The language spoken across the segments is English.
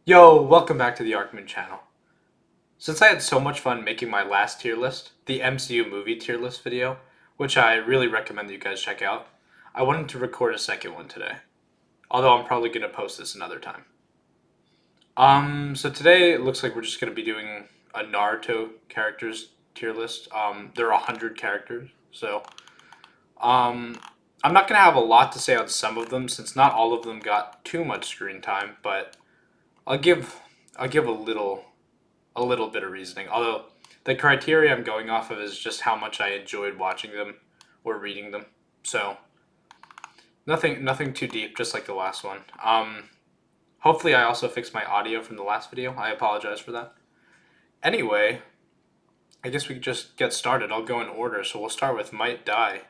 Yo, welcome back to the Arkman channel. Since I had so much fun making my last tier list, the MCU movie tier list video, which I really recommend that you guys check out, I wanted to record a second one today. Although I'm probably going to post this another time. So today it looks like we're just going to be doing a Naruto characters tier list. There are 100 characters, so um, I'm not going to have a lot to say on some of them since not all of them got too much screen time, but I'll give I'll give a little bit of reasoning. Although the criteria I'm going off of is just how much I enjoyed watching them or reading them. So nothing too deep, just like the last one. Hopefully I also fixed my audio from the last video. I apologize for that. Anyway, I guess we could just get started. I'll go in order. So we'll start with Might Die.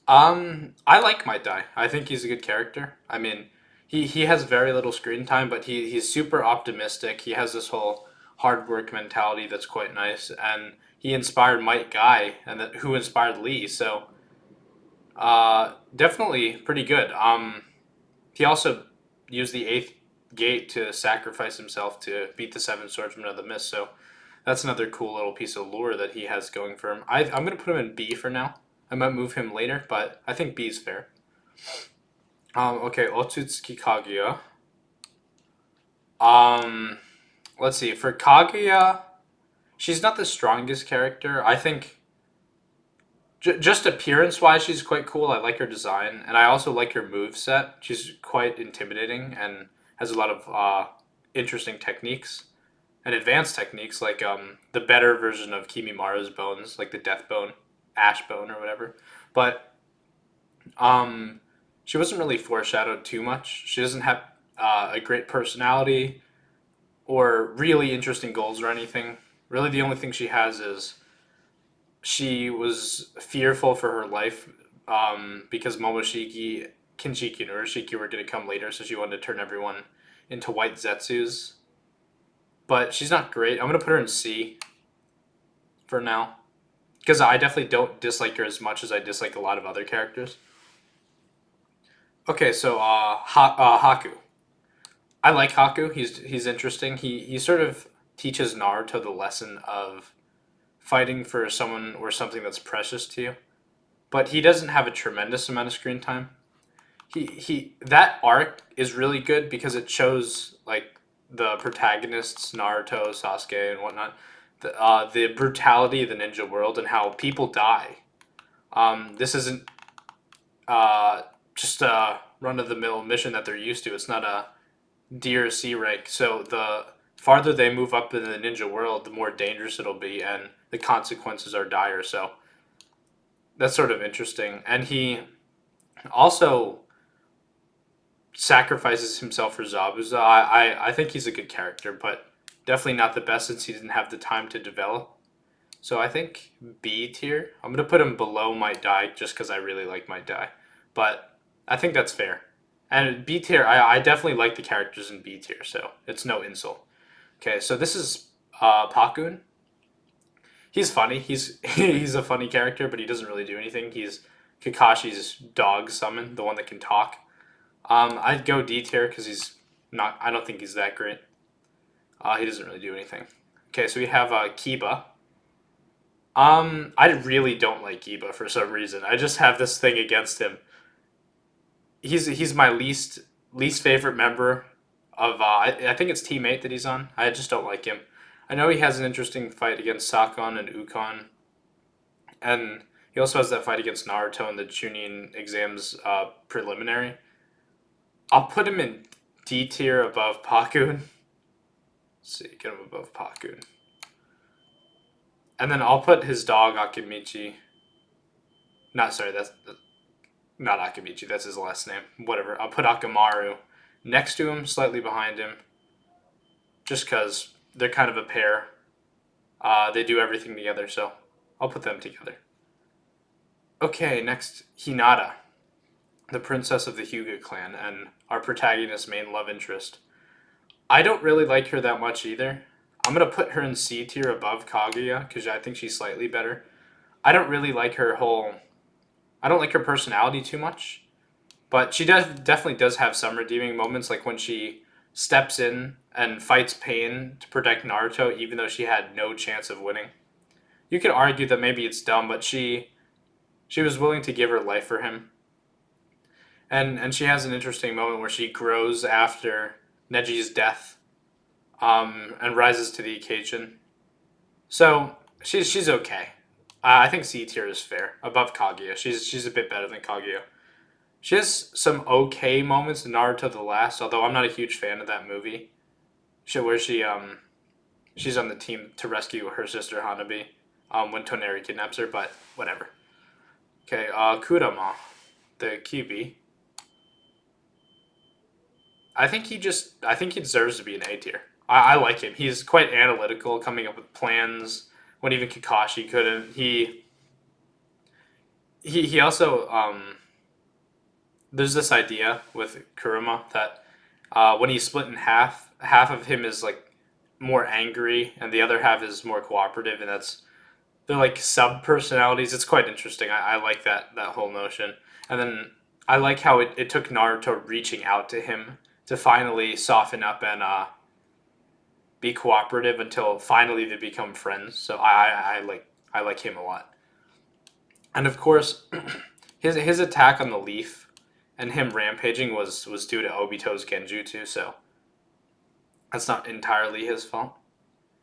I like Might Die. I think he's a good character. I mean, he has very little screen time, but he's super optimistic. He has this whole hard work mentality that's quite nice, and he inspired Might Guy, and who inspired Lee. So, definitely pretty good. He also used the eighth gate to sacrifice himself to beat the seven swordsmen of the mist. So, that's another cool little piece of lore that he has going for him. I'm gonna put him in B for now. I might move him later, but I think B is fair. Okay, Otsutsuki Kaguya. Um, let's see. For Kaguya, she's not the strongest character. I think just appearance wise, she's quite cool. I like her design, and I also like her move set. She's quite intimidating and has a lot of interesting techniques and advanced techniques, like the better version of Kimi Maru's bones, like the Death Bone, Ash Bone, or whatever. But um, she wasn't really foreshadowed too much. She doesn't have a great personality or really interesting goals or anything. Really, the only thing she has is she was fearful for her life because Momoshiki, Kinshiki, and Urashiki were going to come later, so she wanted to turn everyone into white Zetsus. But she's not great. I'm going to put her in C for now because I definitely don't dislike her as much as I dislike a lot of other characters. Okay, so Haku. I like Haku. He's interesting. He sort of teaches Naruto the lesson of fighting for someone or something that's precious to you. But he doesn't have a tremendous amount of screen time. He that arc is really good because it shows like the protagonists Naruto, Sasuke, and whatnot, the brutality of the ninja world and how people die. This isn't just a run of the mill mission that they're used to. It's not a D or C rank. So the farther they move up in the ninja world, the more dangerous it'll be, and the consequences are dire. So that's sort of interesting. And he also sacrifices himself for Zabuza. I think he's a good character, but definitely not the best since he didn't have the time to develop. So I think B tier. I'm gonna put him below Might Die just because I really like Might Die, but I think that's fair. And B tier, I definitely like the characters in B tier, so it's no insult. Okay, so this is Pakun. He's funny. He's a funny character, but he doesn't really do anything. He's Kakashi's dog summon, the one that can talk. I'd go D tier because he's not. I don't think he's that great. He doesn't really do anything. Okay, so we have Kiba. I really don't like Kiba for some reason. I just have this thing against him. He's my least favorite member of. I think it's Team 8 that he's on. I just don't like him. I know he has an interesting fight against Sakon and Ukon, and he also has that fight against Naruto in the Chunin exams preliminary. I'll put him in D tier above Pakun. Let's see, get him above Pakun. And then I'll put his dog Akimichi. Not sorry, that's not Akimichi. That's his last name. Whatever. I'll put Akamaru next to him, slightly behind him, just because they're kind of a pair. They do everything together, so I'll put them together. Okay, next Hinata, the princess of the Hyuga clan, and our protagonist's main love interest. I don't really like her that much either. I'm gonna put her in C tier above Kaguya because I think she's slightly better. I don't really like her whole. I don't like her personality too much, but she definitely does have some redeeming moments, like when she steps in and fights pain to protect Naruto, even though she had no chance of winning. You could argue that maybe it's dumb, but she was willing to give her life for him, and she has an interesting moment where she grows after Neji's death, and rises to the occasion. So she's okay. I think C tier is fair above Kaguya. She's a bit better than Kaguya. She has some okay moments in Naruto the Last, although I'm not a huge fan of that movie. Where she's on the team to rescue her sister Hanabi, when Toneri kidnaps her, but whatever. Okay, Kurama, the QB. I think he deserves to be an A tier. I like him. He's quite analytical, coming up with plans when even Kakashi couldn't. He also there's this idea with Kurama that when he's split in half, half of him is like more angry, and the other half is more cooperative, and they're like sub personalities. It's quite interesting. I like that whole notion, and then I like how it took Naruto reaching out to him to finally soften up and be cooperative until finally they become friends. So I like him a lot, and of course, his attack on the leaf and him rampaging was due to Obito's genjutsu. So that's not entirely his fault,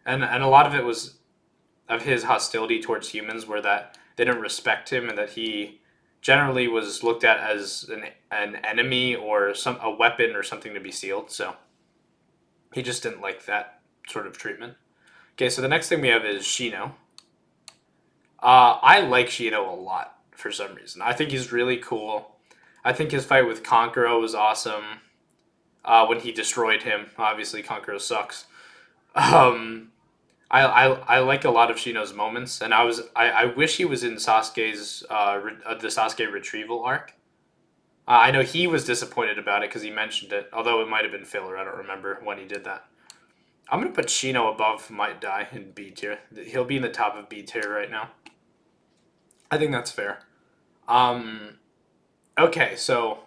and a lot of it was of his hostility towards humans, where that they didn't respect him and that he generally was looked at as an enemy or a weapon or something to be sealed. So he just didn't like that sort of treatment. Okay, so the next thing we have is Shino. I like Shino a lot for some reason. I think he's really cool. I think his fight with Conqueror was awesome. When he destroyed him, obviously Conqueror sucks. Um, I like a lot of Shino's moments, and I wish he was in Sasuke's the Sasuke retrieval arc. I know he was disappointed about it because he mentioned it, although it might have been filler. I don't remember when he did that. I'm gonna put Shino above Might Die in B tier. He'll be in the top of B tier right now. I think that's fair. Um, okay, so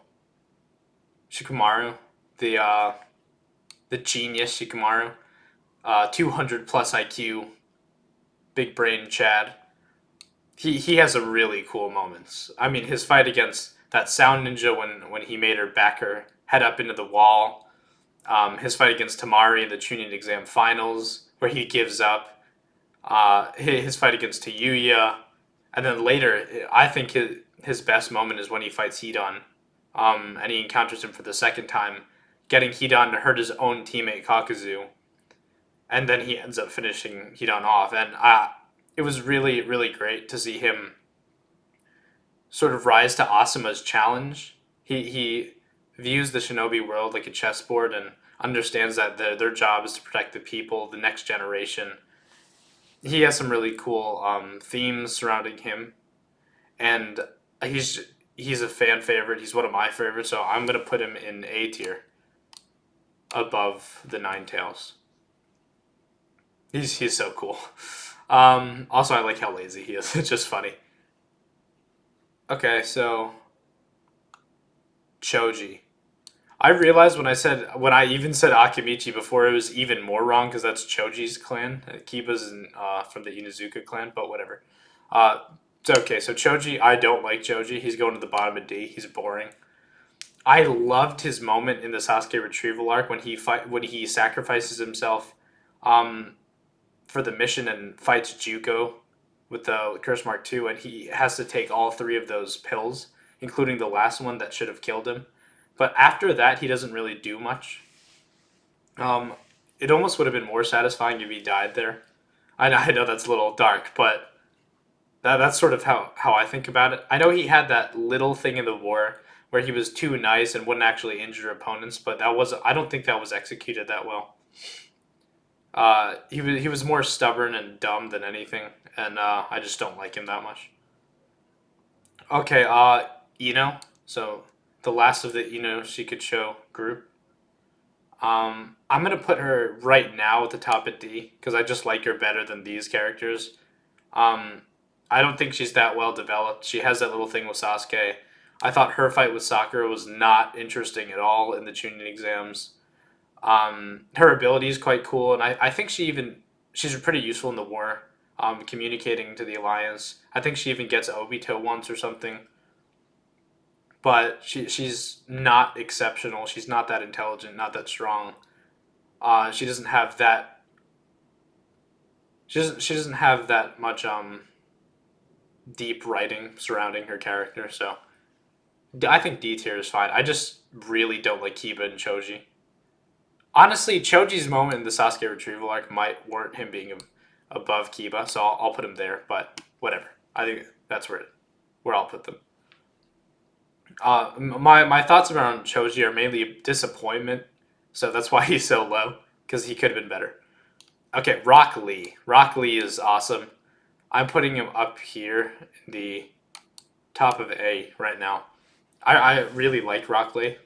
Shikamaru, the uh, the genius Shikamaru, 200 plus IQ, big brain Chad. He has some really cool moments. I mean, his fight against that Sound Ninja when he made her back her head up into the wall. His fight against Tamari in the Chunin exam finals, where he gives up. His fight against Tayuya, and then later, I think his best moment is when he fights Hidan, and he encounters him for the second time, getting Hidan to hurt his own teammate Kakuzu, and then he ends up finishing Hidan off. And it was really, really great to see him sort of rise to Asuma's challenge. He views the shinobi world like a chessboard and understands that their job is to protect the people, the next generation. He has some really cool themes surrounding him, and he's he's a fan favorite. He's one of my favorites, so I'm gonna put him in A tier above the Nine Tails. He's so cool. Also, I like how lazy he is. It's just funny. Okay, so Choji. I realized when I even said Akimichi before, it was even more wrong because that's Choji's clan. Kiba's from the Inuzuka clan, but whatever. Uh, okay, so Choji, I don't like Choji. He's going to the bottom of D. He's boring. I loved his moment in the Sasuke retrieval arc when he sacrifices himself, um, for the mission and fights Juko with the Curse Mark 2, and he has to take all three of those pills, including the last one that should have killed him. But after that, he doesn't really do much. Um, it almost would have been more satisfying if he died there. I know that's a little dark, but that's sort of how I think about it. I know he had that little thing in the war where he was too nice and wouldn't actually injure opponents, but I don't think that was executed that well. He was more stubborn and dumb than anything, and I just don't like him that much. Okay, Ino. So the last of the Ino Shikucho group. I'm gonna put her right now at the top of D because I just like her better than these characters. Um, I don't think she's that well developed. She has that little thing with Sasuke. I thought her fight with Sakura was not interesting at all in the Chunin exams. Her ability is quite cool, and I think she's pretty useful in the war, communicating to the alliance. I think she even gets Obito once or something, but she's not exceptional. She's not that intelligent, not that strong. She doesn't have that. She doesn't have that much deep writing surrounding her character. So I think D tier is fine. I just really don't like Kiba and Choji. Honestly, Choji's moment in the Sasuke retrieval arc might warrant him being above Kiba, so I'll put him there. But whatever. I think that's where I'll put them. My thoughts around Choji are mainly disappointment, so that's why he's so low because he could have been better. Okay, Rock Lee. Rock Lee is awesome. I'm putting him up here in the top of A right now. I really like Rock Lee.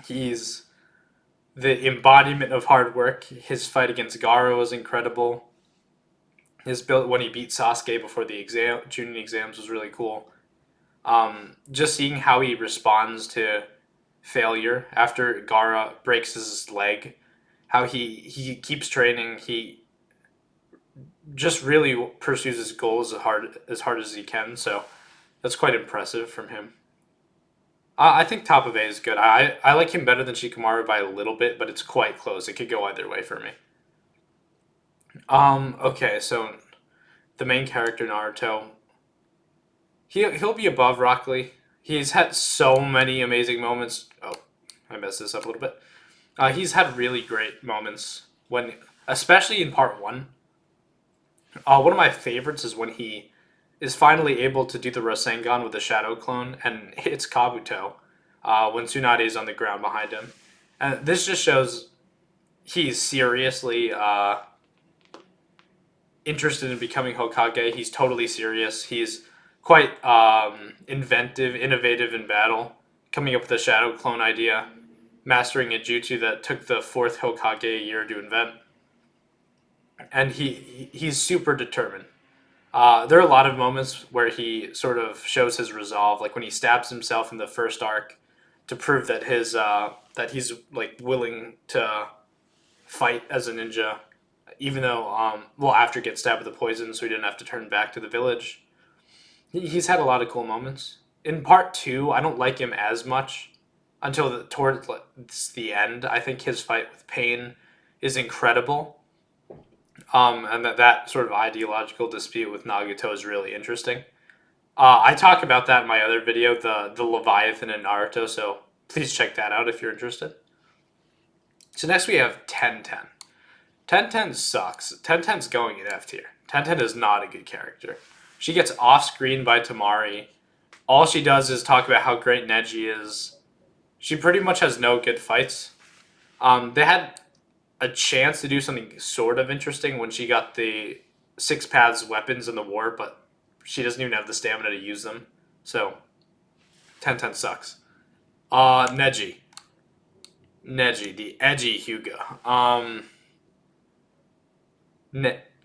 He's the embodiment of hard work. His fight against Gara was incredible. His build when he beat Sasuke before the Chunin exams was really cool. Just seeing how he responds to failure after Gara breaks his leg, how he keeps training, he just really pursues his goals as hard as he can. So that's quite impressive from him. I think top of A is good. I like him better than Shikamaru by a little bit, but it's quite close. It could go either way for me. Okay, so the main character Naruto, he'll be above Rock Lee. He's had so many amazing moments. Oh, I messed this up a little bit. He's had really great moments when, especially in part one. One of my favorites is when he is finally able to do the Rasengan with the Shadow Clone and hits Kabuto when Tsunade is on the ground behind him. And this just shows he's seriously interested in becoming Hokage. He's totally serious. He's quite inventive, innovative in battle, coming up with the Shadow Clone idea, mastering a jutsu that took the fourth Hokage a year to invent. And he's super determined. There are a lot of moments where he sort of shows his resolve, like when he stabs himself in the first arc to prove that he's like willing to fight as a ninja, even though after he gets stabbed with the poison, so he didn't have to turn back to the village. He's had a lot of cool moments. In part two, I don't like him as much until towards the end. I think his fight with Pain is incredible. And that sort of ideological dispute with Nagato is really interesting. I talk about that in my other video, the Leviathan and Naruto, so please check that out if you're interested. So next we have 1010. 1010 sucks. 1010's going in F tier. 1010 is not a good character. She gets off screen by Tamari. All she does is talk about how great Neji is. She pretty much has no good fights. They had a chance to do something sort of interesting when she got the Six Paths weapons in the war, but she doesn't even have the stamina to use them. So, 1010 sucks. Neji. Neji, the edgy Hyuga.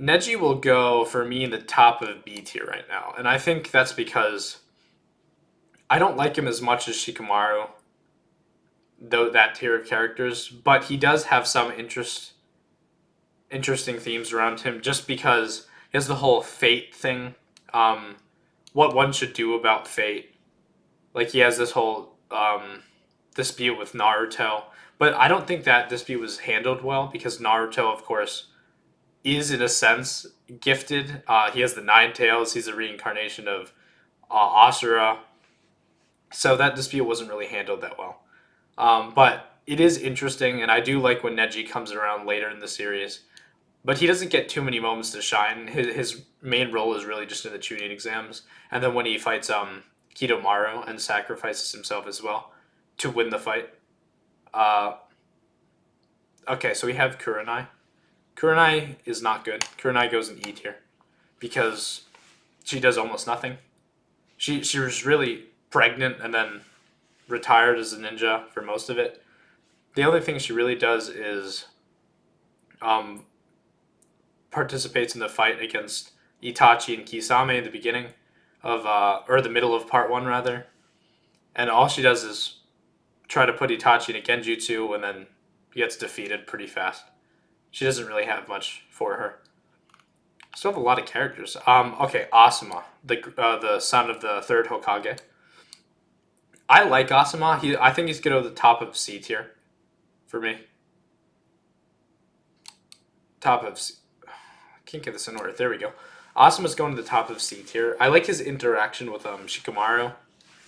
Neji will go for me in the top of B tier right now, and I think that's because I don't like him as much as Shikamaru, though that tier of characters, but he does have some interesting themes around him just because he has the whole fate thing. What one should do about fate. Like he has this whole dispute with Naruto, but I don't think that dispute was handled well because Naruto, of course, is in a sense gifted. He has the nine tails. He's a reincarnation of Asura. So that dispute wasn't really handled that well. But it is interesting, and I do like when Neji comes around later in the series. But he doesn't get too many moments to shine. His main role is really just in the Chunin exams, and then when he fights Ketomar and sacrifices himself as well to win the fight. Okay, so we have Kuranai. Kuranai is not good. Kuranai goes in E tier because she does almost nothing. She was really pregnant and then retired as a ninja for most of it. The only thing she really does is participates in the fight against Itachi and Kisame in the beginning of or the middle of part one rather, and all she does is try to put Itachi in a genjutsu and then gets defeated pretty fast. She doesn't really have much for her. Still have a lot of characters. Okay, Asuma, the son of the third Hokage. I like Asuma. I think he's gonna go to the top of C tier for me. Top of C. Can't get this in order. There we go. Asuma's going to the top of C tier. I like his interaction with Shikamaru,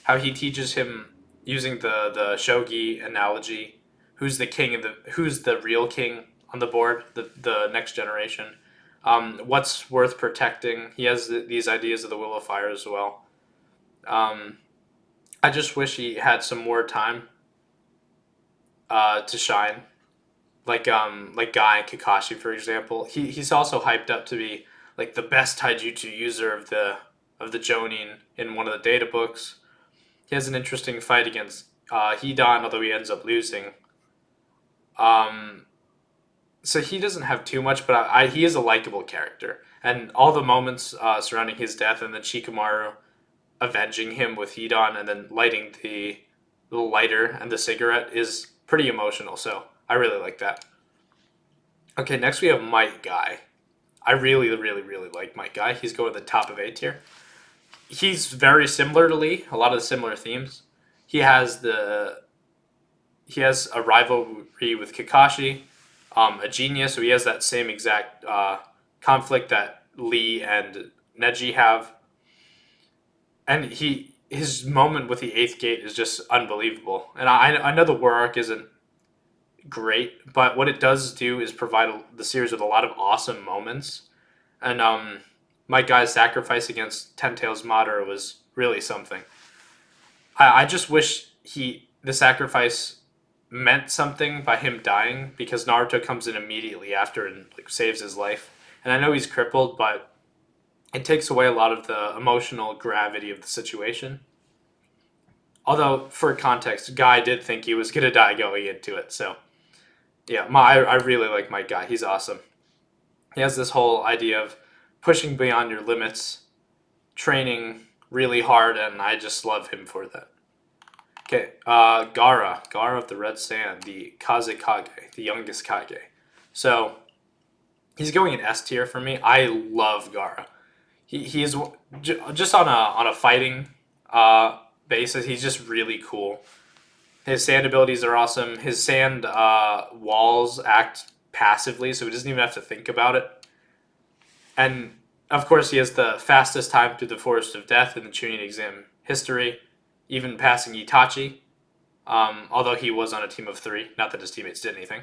how he teaches him using the shogi analogy. Who's the real king on the board? The next generation. What's worth protecting? He has these ideas of the Will of Fire as well. I just wish he had some more time to shine. Like Guy Kakashi, for example. He's also hyped up to be like the best taijutsu user of the Jonin in one of the data books. He has an interesting fight against Hidan, although he ends up losing. Um, so he doesn't have too much, but he is a likable character, and all the moments surrounding his death, and then Shikamaru avenging him with Hidan, and then lighting the lighter and the cigarette is pretty emotional. So I really like that. Okay, next we have Might Guy. I really, really, really like Might Guy. He's going to the top of A tier. He's very similar to Lee. A lot of the similar themes. He has a rivalry with Kakashi, a genius. So he has that same exact conflict that Lee and Neji have, and his moment with the eighth gate is just unbelievable. And I know the war arc isn't great, but what it does do is provide the series with a lot of awesome moments. And my guy's sacrifice against Ten Tails Madara was really something. I just wish the sacrifice meant something by him dying, because Naruto comes in immediately after and like saves his life. And I know he's crippled, but it takes away a lot of the emotional gravity of the situation. Although, for context, Guy did think he was gonna die going into it, so yeah, I really like my guy. He's awesome. He has this whole idea of pushing beyond your limits, training really hard, and I just love him for that. Okay, Gara of the Red Sand, the Kazekage, the youngest Kage. So he's going in S tier for me. I love Gara. He is just on a fighting basis. He's just really cool. His sand abilities are awesome. His sand walls act passively, so he doesn't even have to think about it. And of course, he has the fastest time through the Forest of Death in the Chunin exam history, even passing Itachi. Although he was on a team of 3, not that his teammates did anything.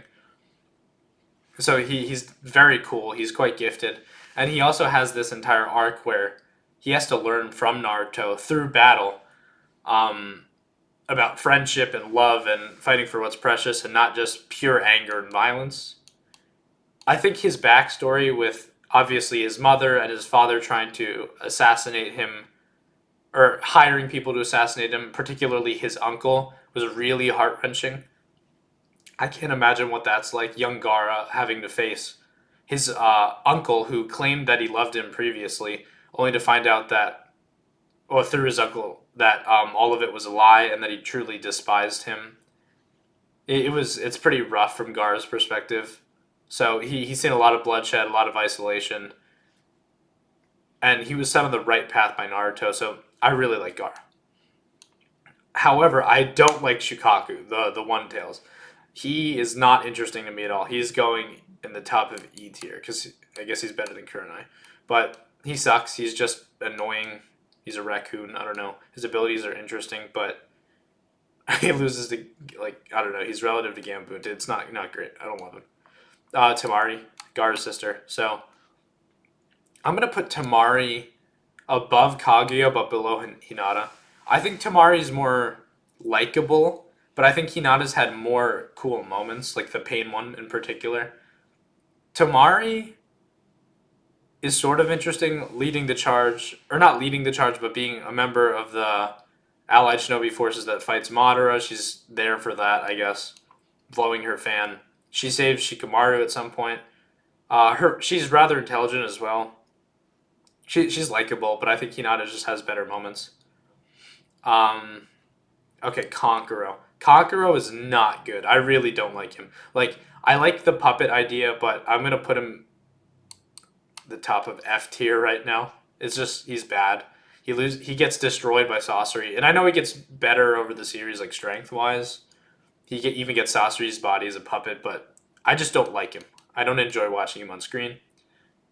So he's very cool. He's quite gifted, and he also has this entire arc where he has to learn from Naruto through battle. About friendship and love and fighting for what's precious, and not just pure anger and violence. I think his backstory with obviously his mother and his father trying to assassinate him, or hiring people to assassinate him, particularly his uncle, was really heart-wrenching. I can't imagine what that's like, young Gara having to face his uncle who claimed that he loved him previously, only to find out that, or through his uncle, that all of it was a lie and that he truly despised him. It's pretty rough from Gara's perspective. So he's seen a lot of bloodshed, a lot of isolation, and he was set on the right path by Naruto. So I really like Gara. However, I don't like Shikaku, the One Tails. He is not interesting to me at all. He's going in the top of E tier because I guess he's better than Kuranai, but he sucks. He's just annoying. He's a raccoon. I don't know. His abilities are interesting, but he loses to, like, I don't know. He's relative to Gambut. It's not great. I don't love him. Tamari, Gara's sister. So I'm gonna put Tamari above Kaguya, but below Hinata. I think Tamari's more likable, but I think Hinata's had more cool moments, like the pain one in particular. Tamari is sort of interesting, leading the charge, or not leading the charge, but being a member of the allied shinobi forces that fights Madara. She's there for that, I guess, blowing her fan. She saves Shikamaru at some point. She's rather intelligent as well. She's likable, but I think Hinata just has better moments. Okay, Conqueror. Kakuro is not good. I really don't like him. Like, I like the puppet idea, but I'm gonna put him the top of F tier right now. It's just he's bad. He gets destroyed by Sasori, and I know he gets better over the series, like strength wise. Even gets Sasori's body as a puppet, but I just don't like him. I don't enjoy watching him on screen.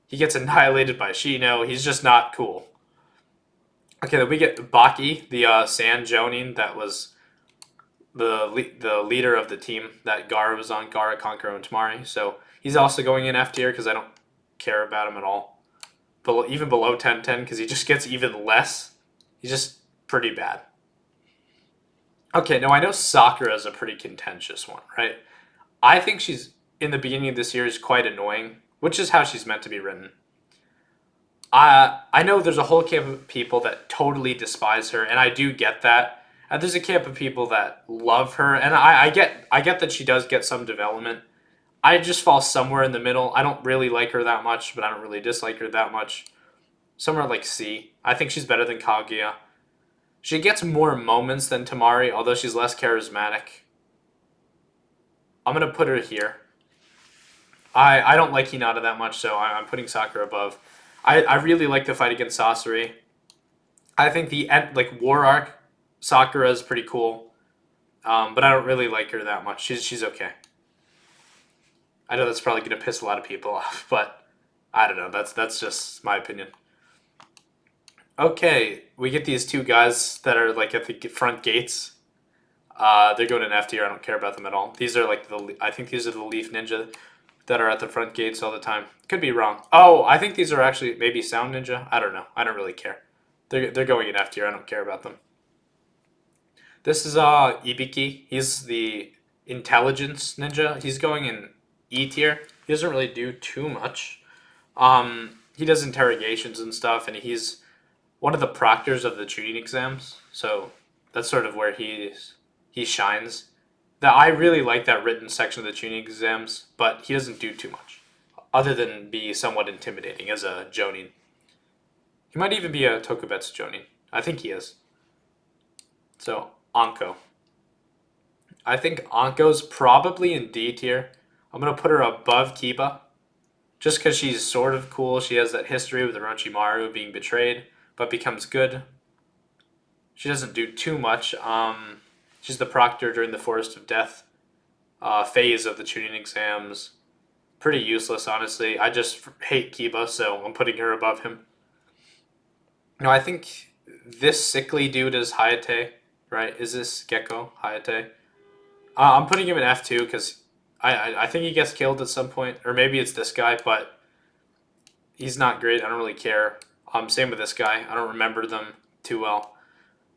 He gets annihilated by Shino. He's just not cool. Okay, then we get Baki, the Sand Jonin that was the leader of the team that Gara was on, Gara, Conqueror, and Tamari. So he's also going in F tier because I don't care about him at all. Even below 10-10 because he just gets even less. He's just pretty bad. Okay, now I know Sakura is a pretty contentious one, right? I think she's, in the beginning of this year, is quite annoying, which is how she's meant to be written. I know there's a whole camp of people that totally despise her, and I do get that. And there's a camp of people that love her, and I get that she does get some development. I just fall somewhere in the middle. I don't really like her that much, but I don't really dislike her that much. Somewhere like C. I think she's better than Kaguya. She gets more moments than Tamari, although she's less charismatic. I'm going to put her here. I don't like Hinata that much, so I'm putting Sakura above. I really like the fight against Sasori. I think the war arc, Sakura is pretty cool, but I don't really like her that much. She's okay. I know that's probably going to piss a lot of people off, but I don't know. That's just my opinion. Okay, we get these two guys that are like at the front gates. They're going in F tier. I don't care about them at all. These are like I think these are the Leaf Ninja that are at the front gates all the time. Could be wrong. Oh, I think these are actually maybe Sound Ninja. I don't know. I don't really care. They're going in F tier. I don't care about them. This is Ibiki. He's the intelligence ninja. He's going in E tier. He doesn't really do too much. He does interrogations and stuff, and he's one of the proctors of the tuning exams. So that's sort of where he shines. That I really like that written section of the tuning exams, but he doesn't do too much, other than be somewhat intimidating as a Jonin. He might even be a Tokubetsu Jonin. I think he is. So Anko. I think Anko's probably in D tier. I'm gonna put her above Kiba, just because she's sort of cool. She has that history with Orochimaru being betrayed, but becomes good. She doesn't do too much. She's the proctor during the Forest of Death phase of the tuning exams. Pretty useless, honestly. I just hate Kiba, so I'm putting her above him. No, I think this sickly dude is Hayate, right? Is this Gecko Hayate? I'm putting him in F2 because I think he gets killed at some point, or maybe it's this guy, but he's not great. I don't really care. Same with this guy. I don't remember them too well.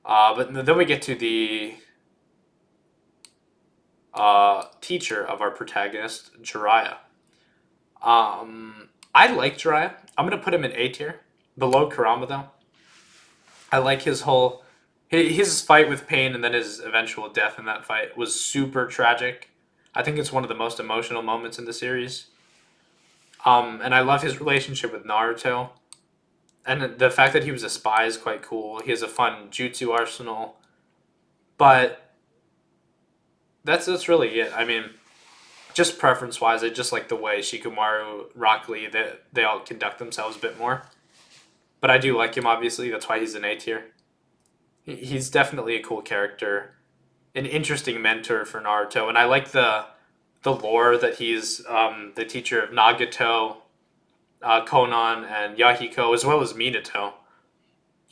But then we get to the teacher of our protagonist, Jariah. I like Jariah. I'm gonna put him in A tier, below Kurama though. I like his fight with Pain and then his eventual death in that fight was super tragic. I think it's one of the most emotional moments in the series. And I love his relationship with Naruto. And the fact that he was a spy is quite cool. He has a fun jutsu arsenal. But that's really it. I mean, just preference wise, I just like the way Shikamaru, Rock Lee, they all conduct themselves a bit more. But I do like him, obviously. That's why he's an A tier. He's definitely a cool character, an interesting mentor for Naruto, and I like the lore that he's the teacher of Nagato, Konan, and Yahiko, as well as Minato,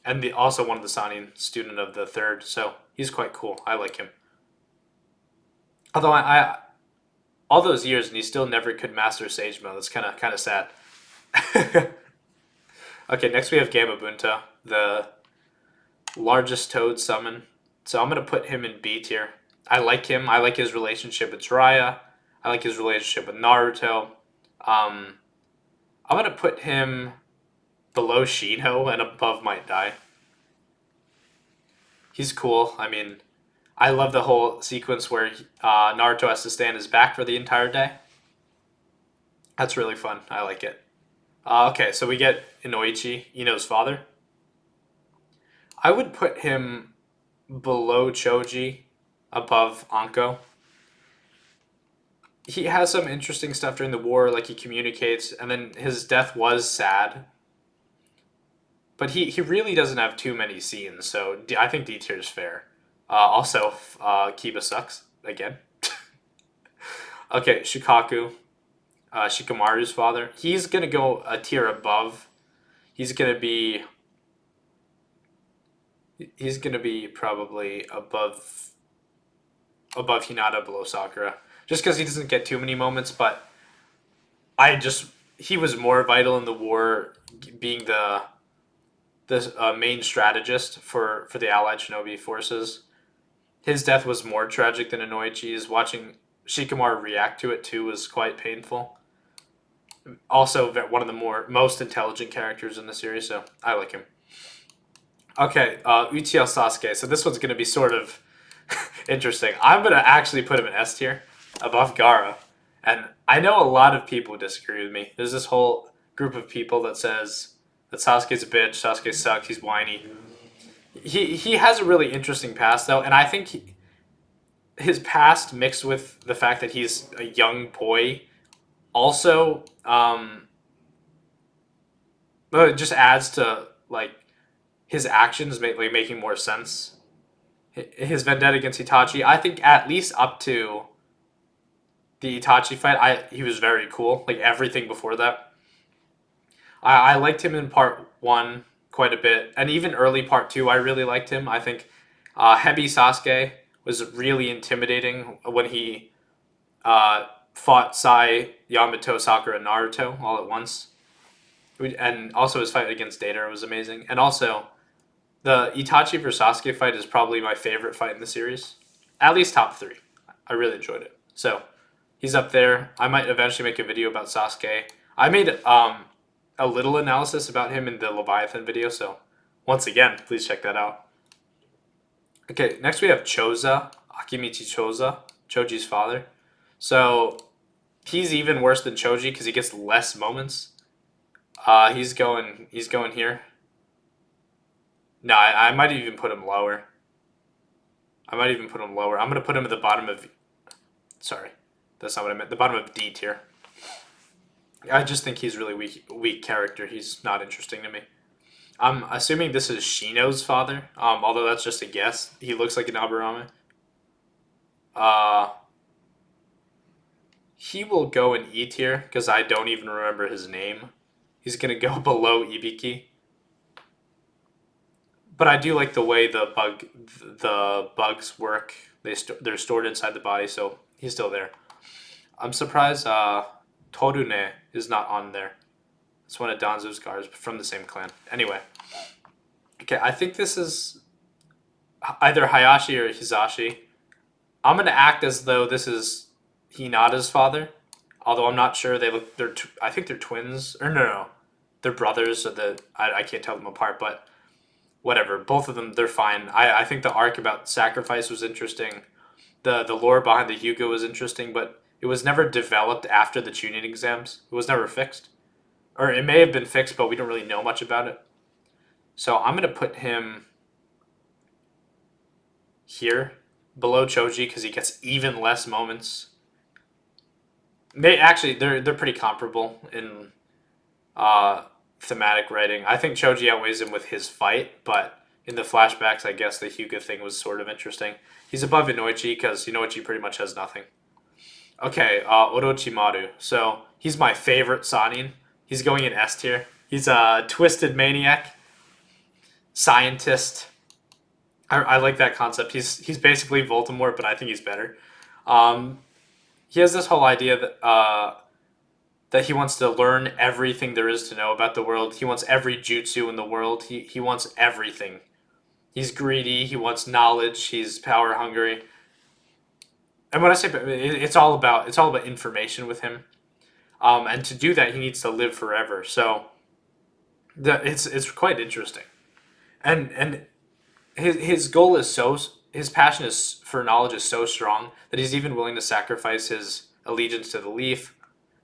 and also one of the Sanin student of the third. So he's quite cool. I like him. Although I all those years and he still never could master Sage Mode. That's kind of sad. Okay, next we have Gamabunta, the largest toad summon. So I'm going to put him in B tier. I like him. I like his relationship with Jariah. I like his relationship with Naruto. I'm going to put him below Shino and above Might Die. He's cool. I mean, I love the whole sequence where Naruto has to stay on his back for the entire day. That's really fun. I like it. Okay, so we get Inuichi, Ino's father. I would put him below Choji above Anko. He has some interesting stuff during the war, like he communicates, and then his death was sad. But he really doesn't have too many scenes, so I think D tier is fair. Also, Kiba sucks again. Okay, Shikaku, Shikamaru's father. He's gonna go a tier above. He's gonna be. He's gonna be probably above Hinata, below Sakura, just because he doesn't get too many moments. But he was more vital in the war, being the main strategist for the Allied Shinobi forces. His death was more tragic than Inuichi's. Watching Shikamaru react to it too was quite painful. Also, one of the most intelligent characters in the series, so I like him. Okay, Uchiha Sasuke. So this one's going to be sort of interesting. I'm going to actually put him in S tier, above Gara. And I know a lot of people disagree with me. There's this whole group of people that says that Sasuke's a bitch, Sasuke sucks, he's whiny. He has a really interesting past, though, and I think his past mixed with the fact that he's a young boy also it just adds to, like, his actions making more sense. His vendetta against Itachi, I think at least up to the Itachi fight, he was very cool. Like everything before that, I liked him in part one quite a bit, and even early part two, I really liked him. I think Hebi Sasuke was really intimidating when he fought Sai, Yamato, Sakura, and Naruto all at once, and also his fight against Data was amazing, and also the Itachi versus Sasuke fight is probably my favorite fight in the series. At least top three. I really enjoyed it. So he's up there. I might eventually make a video about Sasuke. I made a little analysis about him in the Leviathan video, so once again, please check that out. Okay, next we have Choza, Akimichi Choza, Choji's father. So he's even worse than Choji because he gets less moments. He's going here. No, I might even put him lower. I'm going to put him at the bottom of... Sorry, that's not what I meant. The bottom of D tier. I just think he's really weak character. He's not interesting to me. I'm assuming this is Shino's father, although that's just a guess. He looks like an Aburame. He will go in E tier because I don't even remember his name. He's going to go below Ibiki. But I do like the way the bugs work. They're stored inside the body, so he's still there. I'm surprised Torune is not on there. It's one of Danzo's guards from the same clan. Anyway. Okay, I think this is either Hayashi or Hisashi. I'm going to act as though this is Hinata's father. Although I'm not sure. I think they're twins. Or no. They're brothers, so I can't tell them apart, but whatever. Both of them, they're fine. I think the arc about sacrifice was interesting. The lore behind the Hyuga was interesting, but it was never developed after the Chunin exams. It was never fixed. Or it may have been fixed, but we don't really know much about it. So I'm going to put him here, below Choji, because he gets even less moments. Actually, they're pretty comparable in thematic writing. I think Choji outweighs him with his fight, but in the flashbacks, I guess the Hyuga thing was sort of interesting. He's above Inuichi because Inuichi pretty much has nothing. Okay, Orochimaru. So he's my favorite Sanin. He's going in S tier. He's a twisted maniac, scientist. I like that concept. He's basically Voldemort, but I think he's better. He has this whole idea that he wants to learn everything there is to know about the world. He wants every jutsu in the world. He wants everything. He's greedy. He wants knowledge. He's power hungry. And when I say it's all about information with him. And to do that, he needs to live forever. So it's quite interesting. And his goal is his passion is for knowledge is so strong that he's even willing to sacrifice his allegiance to the leaf,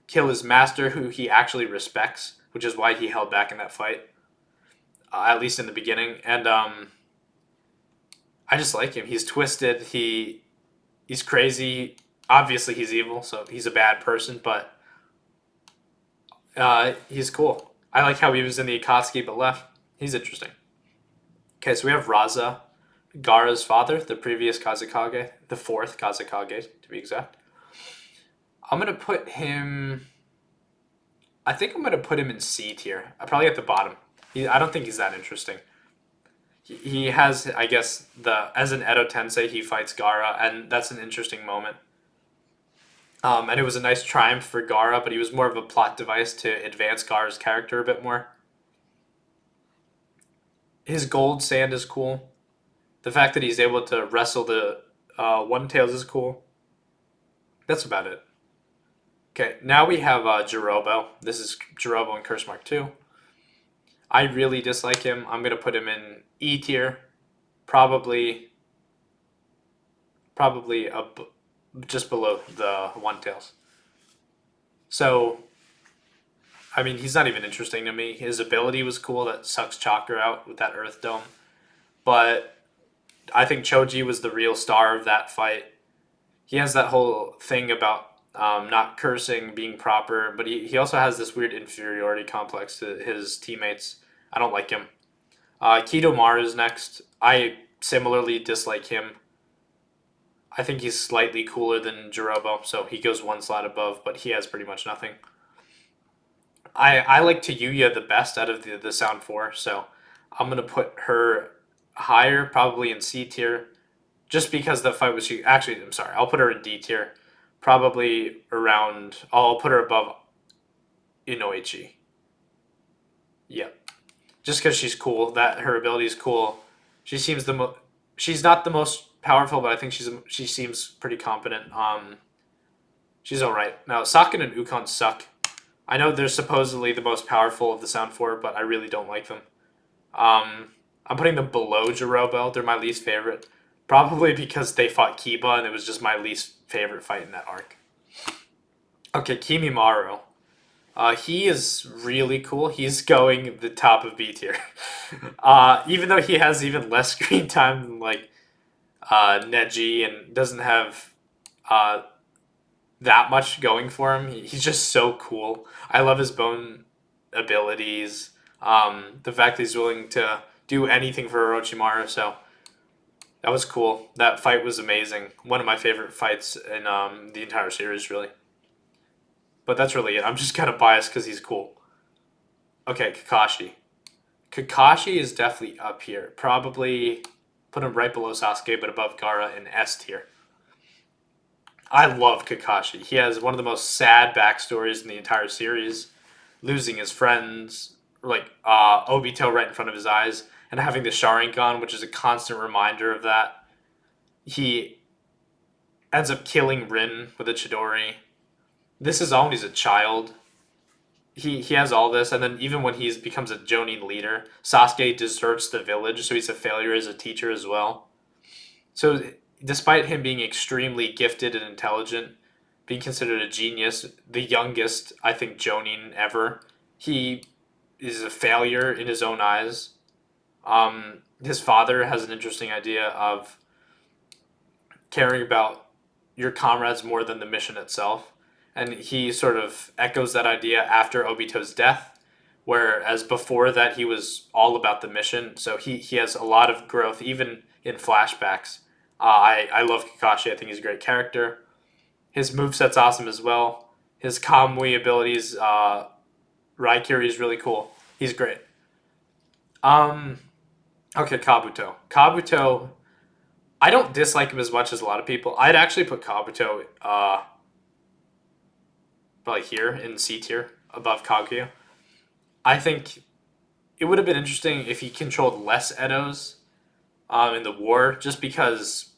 kill his master, who he actually respects, which is why he held back in that fight, at least in the beginning. And I just like him. He's twisted. He He's crazy. Obviously, he's evil, so he's a bad person, but he's cool. I like how he was in the Akatsuki but left. He's interesting. Okay, so we have Raza, Gara's father, the previous Kazekage, the fourth Kazekage, to be exact. I'm going to put him. I think I'm going to put him in C tier. Probably at the bottom. I don't think he's that interesting. He has, I guess, as an Edo Tensei, he fights Gara, and that's an interesting moment. And it was a nice triumph for Gara, but he was more of a plot device to advance Gara's character a bit more. His gold sand is cool. The fact that he's able to wrestle the One Tails is cool. That's about it. Okay, now we have Jirobo. This is Jirobo in Curse Mark 2. I really dislike him. I'm going to put him in E tier. Probably just below the One Tails. So, I mean, he's not even interesting to me. His ability was cool that sucks chakra out with that Earth Dome. But I think Choji was the real star of that fight. He has that whole thing about not cursing, being proper, but he also has this weird inferiority complex to his teammates. I don't like him. Ketomar is next. I similarly dislike him. I think he's slightly cooler than Jirobo, so he goes one slot above, but he has pretty much nothing. I like Tayuya the best out of the Sound 4, so I'm going to put her higher, probably in C tier, just because the fight was... Actually, I'm sorry, I'll put her in D tier. Probably around... I'll put her above Inuichi. Yep. Just because she's cool, that her ability is cool. She seems she's not the most powerful, but I think she seems pretty competent. She's all right. Now, Sakin and Ukon suck. I know they're supposedly the most powerful of the Sound 4, but I really don't like them. I'm putting them below Jirobo. They're my least favorite. Probably because they fought Kiba, and it was just my least favorite fight in that arc. Okay, Kimi Maru. He is really cool. He's going the top of B tier. Even though he has even less screen time than like Neji and doesn't have that much going for him, he's just so cool. I love his bone abilities. The fact that he's willing to do anything for Orochimaru, so that was cool. That fight was amazing. One of my favorite fights in the entire series, really. But that's really it. I'm just kind of biased because he's cool. Okay, Kakashi. Kakashi is definitely up here. Probably put him right below Sasuke, but above Gara in S tier. I love Kakashi. He has one of the most sad backstories in the entire series. Losing his friends, like Obito right in front of his eyes, and having the Sharingan, which is a constant reminder of that. He ends up killing Rin with a Chidori. This is all when he's a child. He has all this, and then even when he becomes a Jonin leader, Sasuke deserts the village, so he's a failure as a teacher as well. So, despite him being extremely gifted and intelligent, being considered a genius, the youngest, I think, Jonin ever, he is a failure in his own eyes. His father has an interesting idea of caring about your comrades more than the mission itself. And he sort of echoes that idea after Obito's death, whereas before that he was all about the mission. So he has a lot of growth, even in flashbacks. I love Kakashi. I think he's a great character. His moveset's awesome as well. His Kamui abilities, Raikiri is really cool. He's great. Okay, Kabuto. Kabuto, I don't dislike him as much as a lot of people. I'd actually put Kabuto probably here in C tier above Kaguya. I think it would have been interesting if he controlled less Edos in the war, just because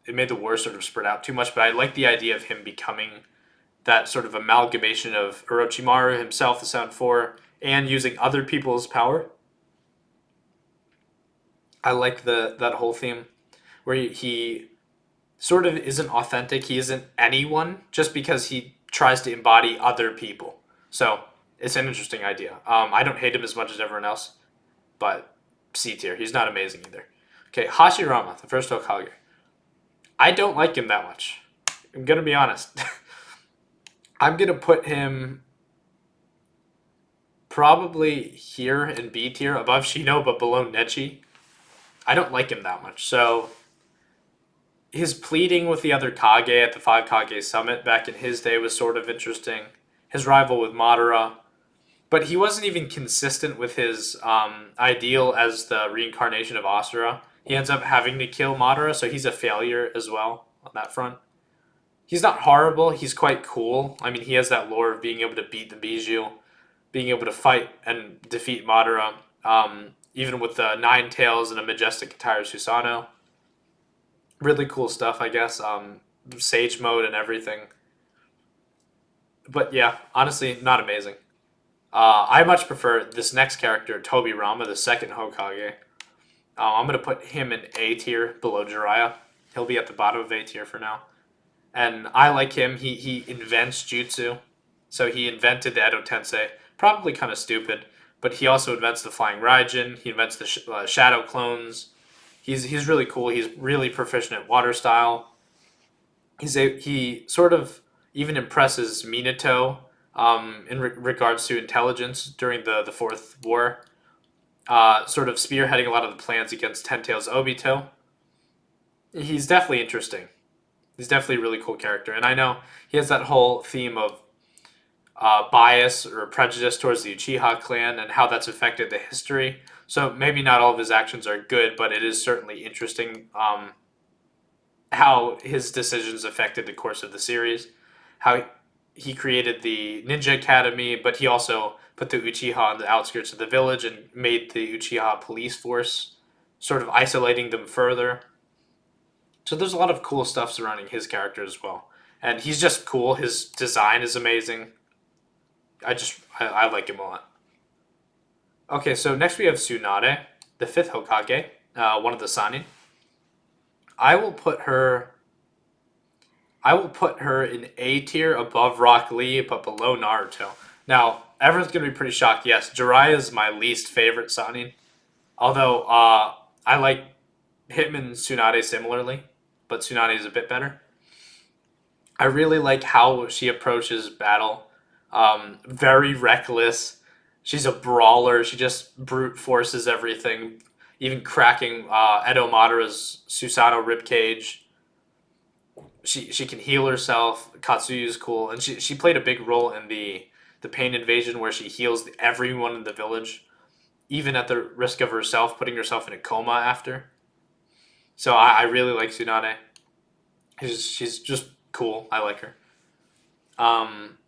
it made the war sort of spread out too much. But I like the idea of him becoming that sort of amalgamation of Orochimaru himself, the Sound 4, and using other people's power. I like that whole theme where he sort of isn't authentic. He isn't anyone just because he tries to embody other people. So it's an interesting idea. I don't hate him as much as everyone else, but C tier. He's not amazing either. Okay, Hashirama, the first Hokage. I don't like him that much. I'm gonna be honest. I'm gonna put him probably here in B tier, above Shino but below Nechi. I don't like him that much. So his pleading with the other Kage at the Five Kage Summit back in his day was sort of interesting. His rival with Madara, but he wasn't even consistent with his ideal as the reincarnation of Asura. He ends up having to kill Madara, so he's a failure as well on that front. He's not horrible. He's quite cool. I mean, he has that lore of being able to beat the Bijou, being able to fight and defeat Madara, even with the Nine Tails and a majestic entire Susanoo. Really cool stuff, I guess. Sage mode and everything. But yeah, honestly, not amazing. I much prefer this next character, Toby Rama, the second Hokage. I'm going to put him in A tier below Jariah. He'll be at the bottom of A tier for now. And I like him. He invents jutsu. So he invented the Edo Tensei. Probably kind of stupid, but he also invents the Flying Raijin. He invents the Shadow Clones. He's really cool. He's really proficient at water style. He sort of even impresses Minato in regards to intelligence during the Fourth War. Sort of spearheading a lot of the plans against Ten Tails Obito. He's definitely interesting. He's definitely a really cool character, and I know he has that whole theme of bias or prejudice towards the Uchiha clan and how that's affected the history. So maybe not all of his actions are good, but it is certainly interesting how his decisions affected the course of the series. How he created the Ninja Academy, but he also put the Uchiha on the outskirts of the village and made the Uchiha police force, sort of isolating them further. So there's a lot of cool stuff surrounding his character as well. And he's just cool. His design is amazing. I like him a lot. Okay, so next we have Tsunade, the fifth Hokage, one of the Sanin. I will put her. I will put her in A tier above Rock Lee, but below Naruto. Now, everyone's gonna be pretty shocked. Yes, Jiraiya is my least favorite Sanin. Although I like him and Tsunade similarly, but Tsunade is a bit better. I really like how she approaches battle. Very reckless. She's a brawler. She just brute forces everything, even cracking Edo Madara's Susanoo ribcage. She can heal herself. Katsuyu's cool, and she played a big role in the pain invasion where she heals everyone in the village, even at the risk of herself putting herself in a coma after. So I really like Tsunade. She's just cool. I like her.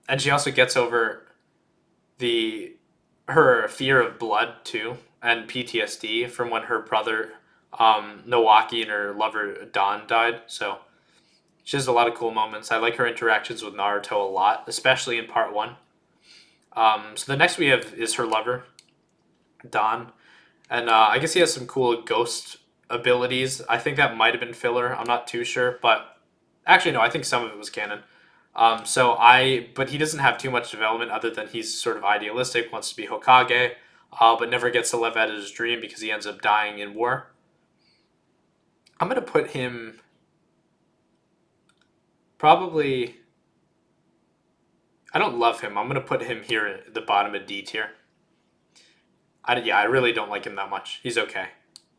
And she also gets over the her fear of blood too, and PTSD from when her brother Nowaki and her lover Don died. So she has a lot of cool moments. I like her interactions with Naruto a lot, especially in part one. So the next we have is her lover Don, and I guess he has some cool ghost abilities. I think that might have been filler. I'm not too sure, but actually no, I think some of it was canon. But he doesn't have too much development other than he's sort of idealistic, wants to be Hokage, but never gets to live out his dream because he ends up dying in war. I'm gonna put him probably. I don't love him. I'm gonna put him here at the bottom of D tier. I really don't like him that much. He's okay.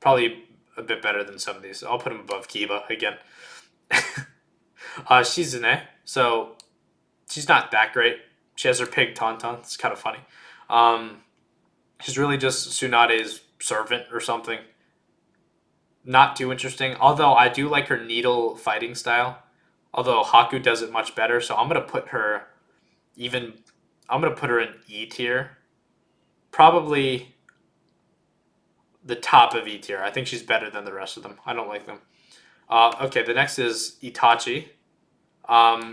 Probably a bit better than some of these. I'll put him above Kiba again. Shizune. So she's not that great. She has her pig Tauntaun. It's kind of funny. Um, she's really just Tsunade's servant or something. Not too interesting. Although I do like her needle fighting style. Although Haku does it much better, so I'm gonna put her even. I'm gonna put her in E tier. Probably the top of E tier. I think she's better than the rest of them. I don't like them. Okay, the next is Itachi.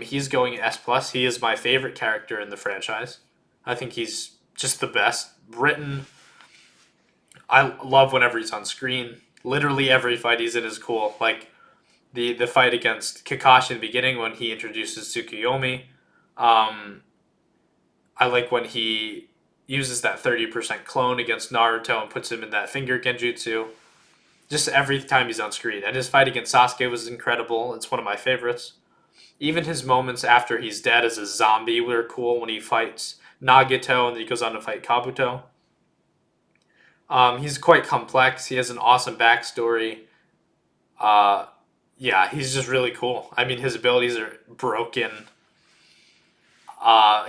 He's going S plus. He is my favorite character in the franchise. I think he's just the best. Written. I love whenever he's on screen. Literally every fight he's in is cool. Like the fight against Kakashi in the beginning when he introduces Tsukuyomi. Um, I like when he uses that 30% clone against Naruto and puts him in that finger genjutsu. just every time he's on screen. And his fight against Sasuke was incredible. It's one of my favorites. Even his moments after he's dead as a zombie were cool when he fights Nagato and then he goes on to fight Kabuto. He's quite complex. He has an awesome backstory. Uh, yeah, he's just really cool. I mean, his abilities are broken.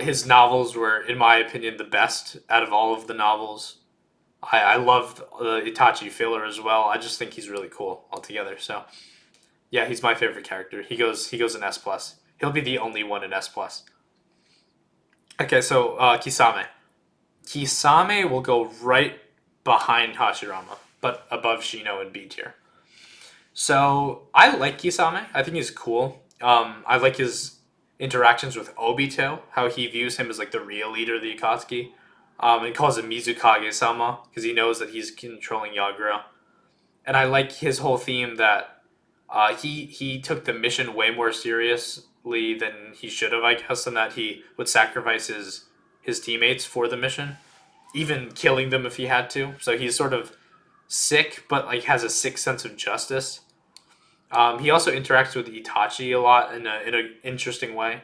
His novels were, in my opinion, the best out of all of the novels. I loved the Itachi filler as well. I just think he's really cool altogether. So yeah, he's my favorite character. He goes in S plus. He'll be the only one in S plus. Okay, so Kisame. Kisame will go right behind Hashirama, but above Shino and B tier. So I like Kisame. I think he's cool. I like his interactions with Obito, how he views him as like the real leader of the Akatsuki. And calls him Mizukage-sama because he knows that he's controlling Yagura. And I like his whole theme that he took the mission way more seriously than he should have, I guess, and that he would sacrifice his teammates for the mission, even killing them if he had to. So he's sort of sick, but like has a sick sense of justice. He also interacts with Itachi a lot in an interesting way.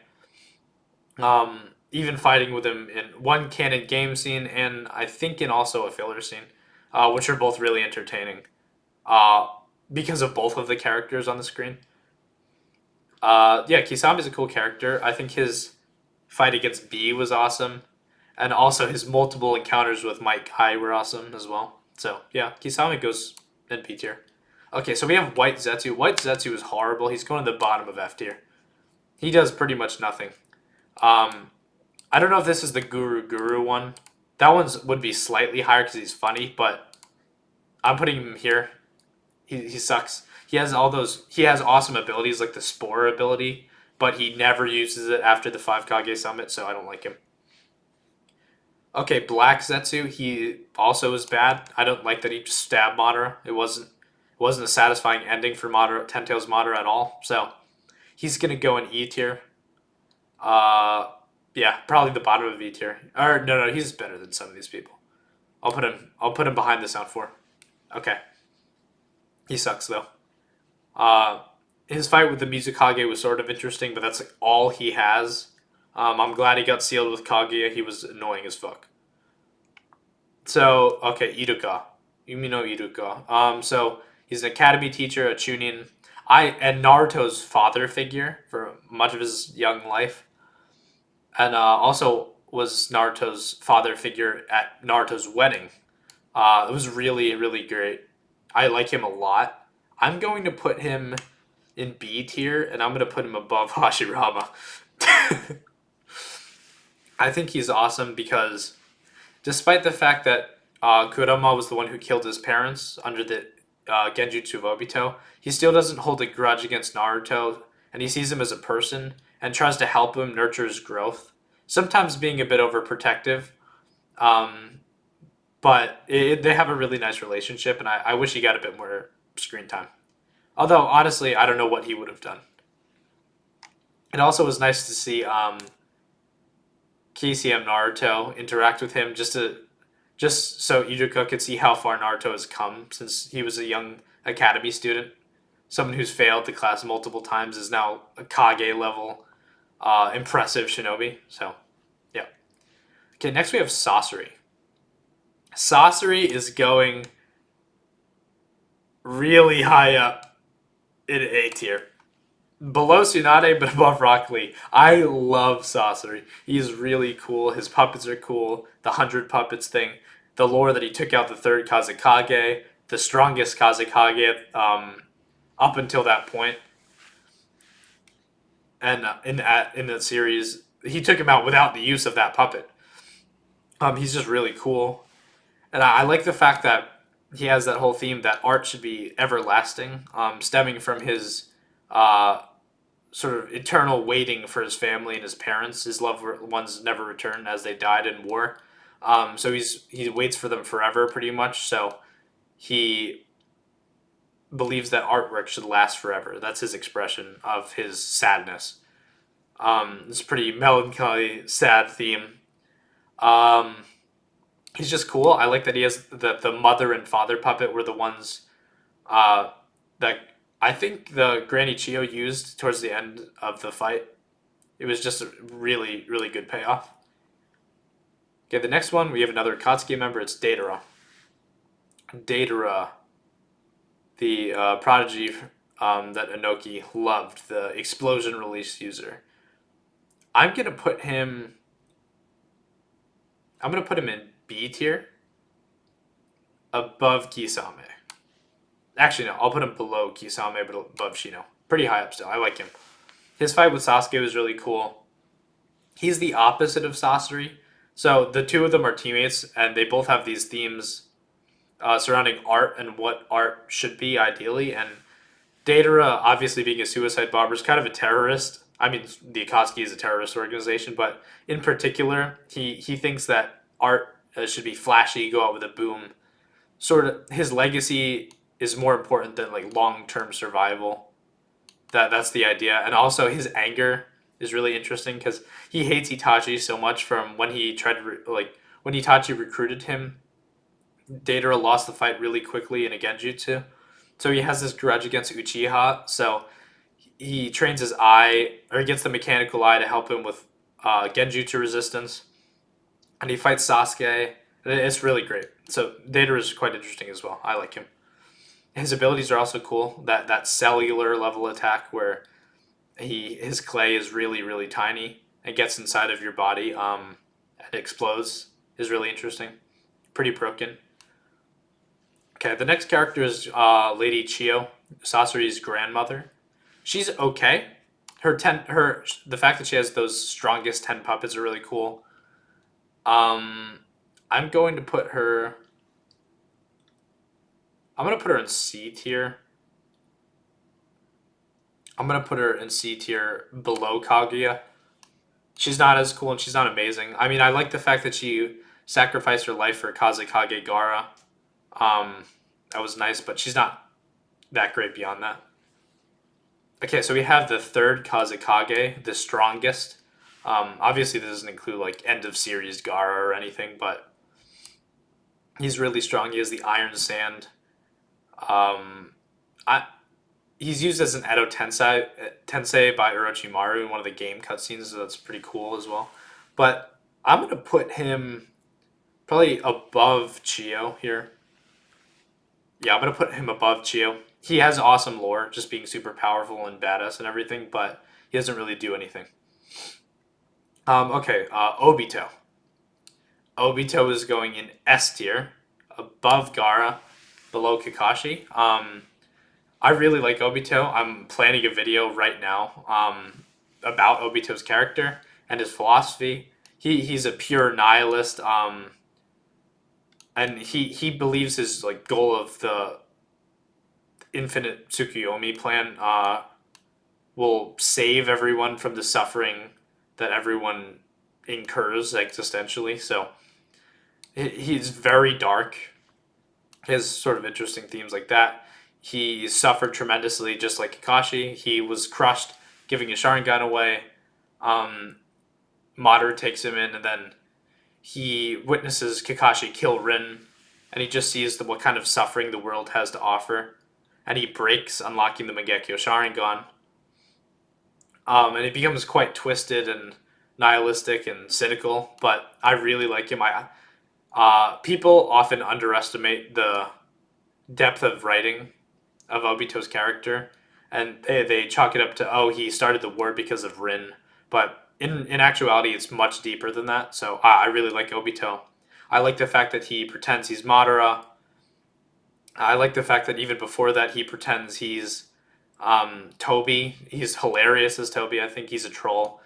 Even fighting with him in one canon game scene and I think in also a filler scene, which are both really entertaining uh, because of both of the characters on the screen. Yeah, Kisame is a cool character. I think his fight against B was awesome, and also his multiple encounters with Mike Kai were awesome as well. So yeah, Kisame goes in B tier. Okay, so we have White Zetsu. White Zetsu is horrible. He's going to the bottom of F tier. He does pretty much nothing. Um, I don't know if this is the Guru one. That one's would be slightly higher because he's funny, but I'm putting him here. He sucks. He has all those. He has awesome abilities like the Spore ability, but he never uses it after the Five Kage Summit, so I don't like him. Okay, Black Zetsu. He also is bad. I don't like that he just stabbed Madara. It wasn't a satisfying ending for Madara, Ten Tails Madara at all. So he's gonna go in E tier. Uh, yeah, probably the bottom of E tier. Or no, he's better than some of these people. I'll put him behind the Sound Four. Okay, he sucks though. Uh, his fight with the Mizukage was sort of interesting, but that's like all he has. I'm glad he got sealed with Kaguya. He was annoying as fuck. So okay, Iruka, Umino Iruka. So he's an academy teacher, a Chunin. And Naruto's father figure for much of his young life, and also was Naruto's father figure at Naruto's wedding. It was really really great. I like him a lot. I'm going to put him in B tier, and I'm going to put him above Hashirama. I think he's awesome because despite the fact that Kurama was the one who killed his parents under the Genjutsu of Obito, he still doesn't hold a grudge against Naruto, and he sees him as a person and tries to help him nurture his growth. Sometimes being a bit overprotective, um, but they have a really nice relationship, and I wish he got a bit more screen time. Although honestly, I don't know what he would have done. It also was nice to see KCM Naruto interact with him just so Iruka could see how far Naruto has come since he was a young academy student. Someone who's failed the class multiple times is now a Kage level impressive shinobi. So, yeah. Okay, next we have Sasori. Sasori is going really high up in A tier. Below Tsunade, but above Rock Lee. I love Sasori. He's really cool. His puppets are cool. The 100 puppets thing. The lore that he took out the third Kazekage, the strongest Kazekage up until that point. And in the series, he took him out without the use of that puppet. He's just really cool. And I like the fact that he has that whole theme that art should be everlasting, stemming from his sort of eternal waiting for his family and his parents. His loved ones never returned as they died in war. So he waits for them forever, pretty much. So he believes that artwork should last forever. That's his expression of his sadness. It's a pretty melancholy, sad theme. Um, he's just cool. I like that he has the mother and father puppet were the ones Uh, that I think the Granny Chio used towards the end of the fight. It was just a really, really good payoff. Okay, the next one, we have another Katsuki member. It's Datara. Datara, the prodigy that Inoki loved, the explosion release user. I'm gonna put him. I'm gonna put him in B tier, above Kisame. Actually, no, I'll put him below Kisame, but above Shino. Pretty high up still. I like him. His fight with Sasuke was really cool. He's the opposite of Sasori. So the two of them are teammates, and they both have these themes surrounding art and what art should be ideally. And Datara, obviously being a suicide bomber, is kind of a terrorist. I mean, the Akatsuki is a terrorist organization, but in particular, he thinks that art should be flashy, go out with a boom. Sort of, his legacy is more important than like long term survival. That's the idea, and also his anger is really interesting because he hates Itachi so much from when he tried to when Itachi recruited him. Datara lost the fight really quickly in a Genjutsu, so he has this grudge against Uchiha. So he trains his eye, or he gets the mechanical eye to help him with Genjutsu resistance, and he fights Sasuke. It's really great. So Datara is quite interesting as well. I like him. His abilities are also cool. That cellular level attack where his clay is really really tiny and gets inside of your body and explodes is really interesting. Pretty broken. Okay, the next character is Lady Chio, Sasori's grandmother. She's okay. The fact that she has those strongest 10 puppets are really cool. Um, I'm going to put her. I'm gonna put her in C tier. I'm gonna put her in C tier below Kaguya. She's not as cool and she's not amazing. I mean, I like the fact that she sacrificed her life for Kazekage Gara. Um, that was nice, but she's not that great beyond that. Okay, so we have the third Kazekage, the strongest. Obviously, this doesn't include like end of series Gara or anything, but he's really strong. He has the Iron Sand. Um, I He's used as an Edo Tensei by Orochimaru in one of the game cutscenes, so that's pretty cool as well. But I'm gonna put him probably above Chio here. Yeah, I'm gonna put him above Chio. He has awesome lore, just being super powerful and badass and everything, but he doesn't really do anything. Okay, Obito. Obito is going in S tier, above Gara, below Kakashi. I really like Obito. I'm planning a video right now about Obito's character and his philosophy. He's a pure nihilist, and he believes his like goal of the infinite Tsukuyomi plan will save everyone from the suffering that everyone incurs existentially. So he's very dark. He has sort of interesting themes like that. He suffered tremendously, just like Kakashi. He was crushed, giving his Sharingan away. Um, Madara takes him in, and then he witnesses Kakashi kill Rin, and he just sees what kind of suffering the world has to offer. And he breaks, unlocking the Mangekyo Sharingan. And he becomes quite twisted and nihilistic and cynical, but I really like him. People often underestimate the depth of writing of Obito's character, and they chalk it up to, oh, he started the war because of Rin, but in actuality it's much deeper than that. So I really like Obito. I like the fact that he pretends he's Madara. I like the fact that even before that he pretends he's Toby. He's hilarious as Toby. I think he's a troll,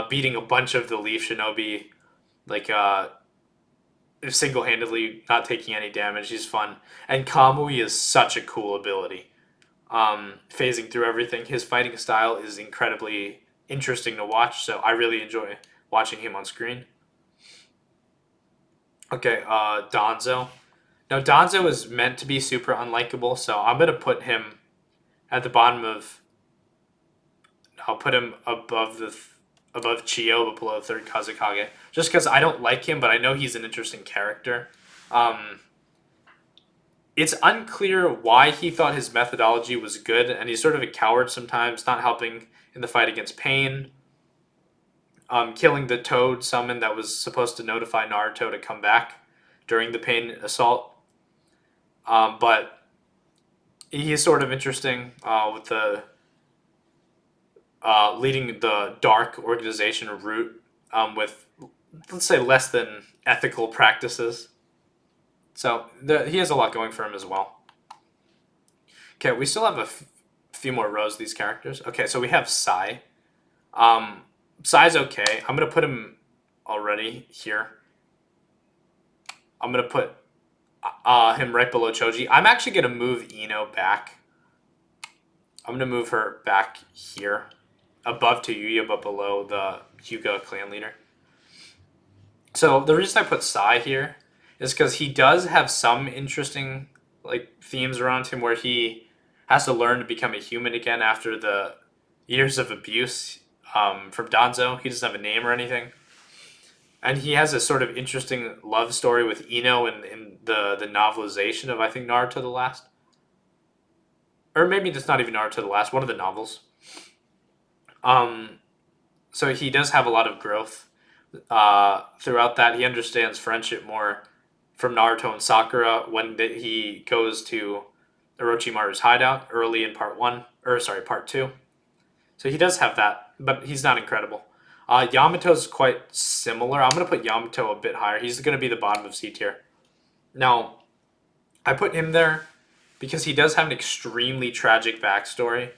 beating a bunch of the Leaf Shinobi like single-handedly, not taking any damage. He's fun, and Kamui is such a cool ability. Phasing through everything. His fighting style is incredibly interesting to watch, so I really enjoy watching him on screen. Okay, Danzo. Now, Danzo is meant to be super unlikable, so I'm going to put him at the bottom of. I'll put him above Chio, but below third Kazekage. Just because I don't like him, but I know he's an interesting character. Um, It's unclear why he thought his methodology was good, and he's sort of a coward sometimes, not helping in the fight against Pain, killing the Toad summon that was supposed to notify Naruto to come back during the Pain assault. But he's sort of interesting with the leading the dark organization route with, let's say, less than ethical practices. So he has a lot going for him as well. Okay, we still have a few more rows of these characters. Okay, so we have Sai. Sai's okay. I'm going to put him already here. I'm going to put him right below Choji. I'm actually going to move Ino back. I'm going to move her back here. Above Tayuya, but below the Hyuga clan leader. So the reason I put Sai here is because he does have some interesting themes around him where he has to learn to become a human again after the years of abuse from Danzo. He doesn't have a name or anything. And he has a sort of interesting love story with Ino in the novelization of, I think, Naruto the Last. Or maybe it's not even Naruto the Last, one of the novels. So he does have a lot of growth throughout that. He understands friendship more from Naruto and Sakura when he goes to Orochimaru's hideout early in part 2. So he does have that, but he's not incredible. Yamato's quite similar. I'm going to put Yamato a bit higher. He's going to be the bottom of C tier. Now, I put him there because he does have an extremely tragic backstory.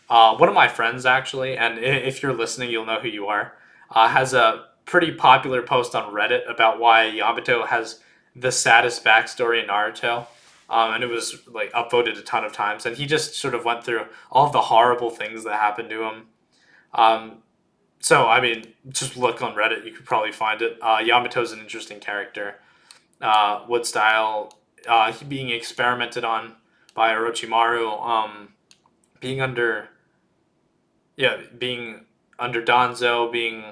One of my friends, actually, and if you're listening, you'll know who you are, has a pretty popular post on Reddit about why Yamato has the saddest backstory in Naruto. And it was upvoted a ton of times. And he just sort of went through all of the horrible things that happened to him. So, I mean, just look on Reddit. You could probably find it. Yamato's an interesting character. Wood style, being experimented on by Orochimaru, being under Danzo, being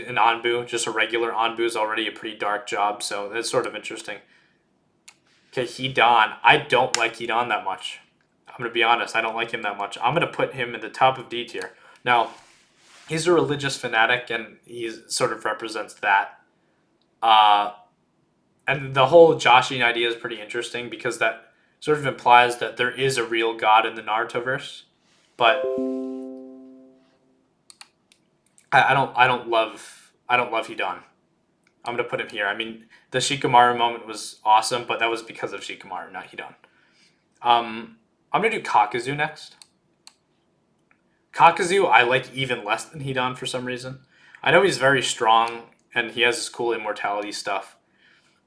an Anbu, just a regular Anbu is already a pretty dark job, so that's sort of interesting. Okay, Hidan. I don't like Hidan that much. I'm going to be honest, I don't like him that much. I'm going to put him in the top of D tier. Now, he's a religious fanatic, and he sort of represents that. And the whole Joshin idea is pretty interesting because that sort of implies that there is a real god in the Narutoverse. But I don't love Hidan. I'm gonna put him here. I mean, the Shikamaru moment was awesome, but that was because of Shikamaru, not Hidan. I'm gonna do Kakuzu next. Kakuzu I like even less than Hidan for some reason. I know he's very strong and he has this cool immortality stuff.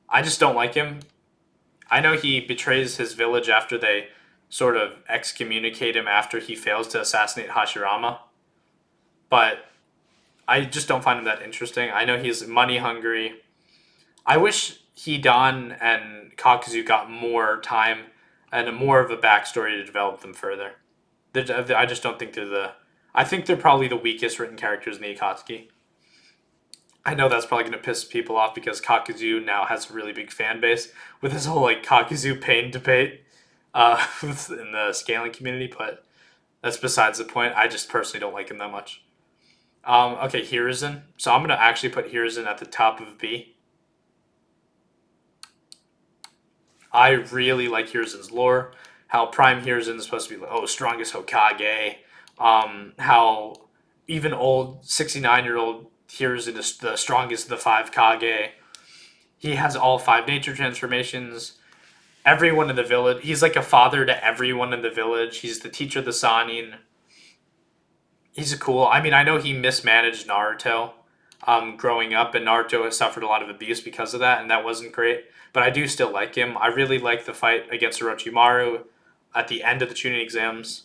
I just don't like him. I know he betrays his village after they sort of excommunicate him after he fails to assassinate Hashirama. But I just don't find him that interesting. I know he's money hungry. I wish Hidan and Kakuzu got more time and more of a backstory to develop them further. I just don't think they're I think they're probably the weakest written characters in the Akatsuki. I know that's probably going to piss people off because Kakuzu now has a really big fan base with this whole Kakuzu pain debate in the scaling community, but that's besides the point. I just personally don't like him that much. Okay, Hiruzen. So I'm going to actually put Hiruzen at the top of B. I really like Hiruzen's lore. How Prime Hiruzen is supposed to be strongest Hokage. How even old 69-year-old Hiruzen is the strongest of the 5 Kage. He has all 5 nature transformations. Everyone in the village. He's like a father to everyone in the village. He's the teacher of the Sannin. He's cool. I mean, I know he mismanaged Naruto growing up, and Naruto has suffered a lot of abuse because of that, and that wasn't great. But I do still like him. I really like the fight against Orochimaru at the end of the Chunin exams.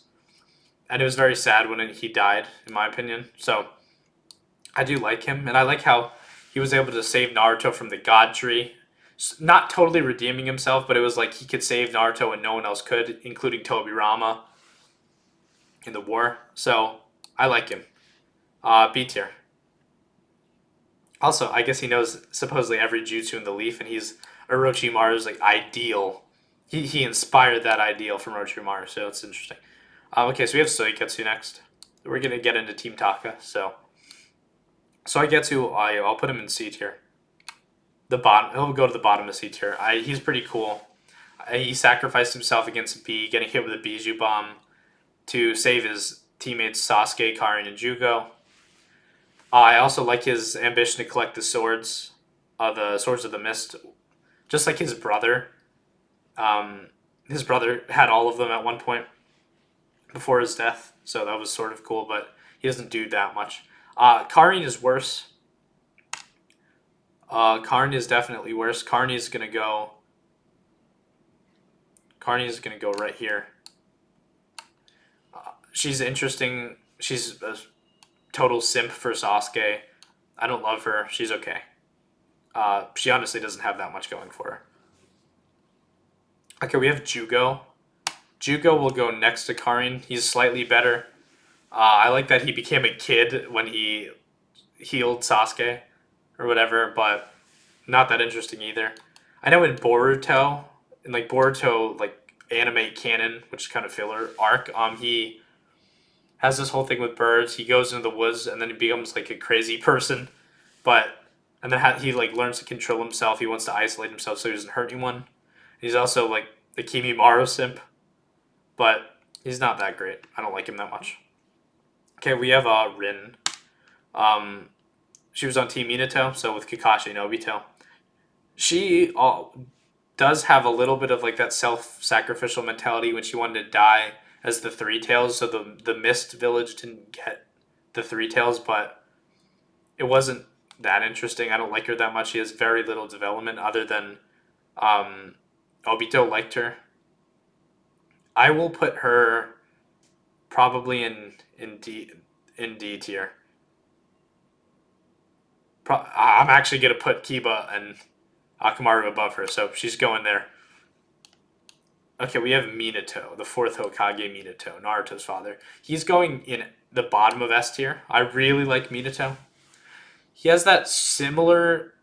And it was very sad when he died, in my opinion. So I do like him, and I like how he was able to save Naruto from the God Tree. Not totally redeeming himself, but it was like he could save Naruto and no one else could, including Toby Rama in the war. So I like him. B tier. Also, I guess he knows supposedly every jutsu in the leaf, and he's Orochimaru's ideal he inspired that ideal from Orochimaru, so it's interesting. Okay, so we have Soiketsu next. We're gonna get into Team Taka. So Soiketsu, I'll put him in C tier. The bottom, he'll go to the bottom of C tier. He's pretty cool. He sacrificed himself against B, getting hit with a Bijou bomb to save his teammates Sasuke, Karin, and Jugo. I also like his ambition to collect the swords of the mist, just like his brother. His brother had all of them at one point before his death, so that was sort of cool, but he doesn't do that much. Karin is worse. Karin is definitely worse. Karin is gonna go right here. She's interesting. She's a total simp for Sasuke. I don't love her. She's okay. She honestly doesn't have that much going for her. Okay, we have Jugo. Jugo will go next to Karin. He's slightly better. I like that he became a kid when he healed Sasuke or whatever, but not that interesting either. I know in Boruto, like anime canon, which is kind of filler arc, he has this whole thing with birds. He goes into the woods and then he becomes like a crazy person, but and then he like learns to control himself. He wants to isolate himself so he doesn't hurt anyone. He's also like the Kimi Maru simp, but he's not that great. I don't like him that much. Okay, we have Rin. She was on Team Minato, so with Kakashi and Obito. She does have a little bit of like that self-sacrificial mentality when she wanted to die as the Three Tails. So the Mist Village didn't get the Three Tails, but it wasn't that interesting. I don't like her that much. She has very little development other than Obito liked her. I will put her probably in D tier. I'm actually gonna put Kiba and Akamaru above her, so she's going there. Okay, we have Minato, the fourth Hokage Minato, Naruto's father. He's going in the bottom of S tier. I really like Minato. He has that similar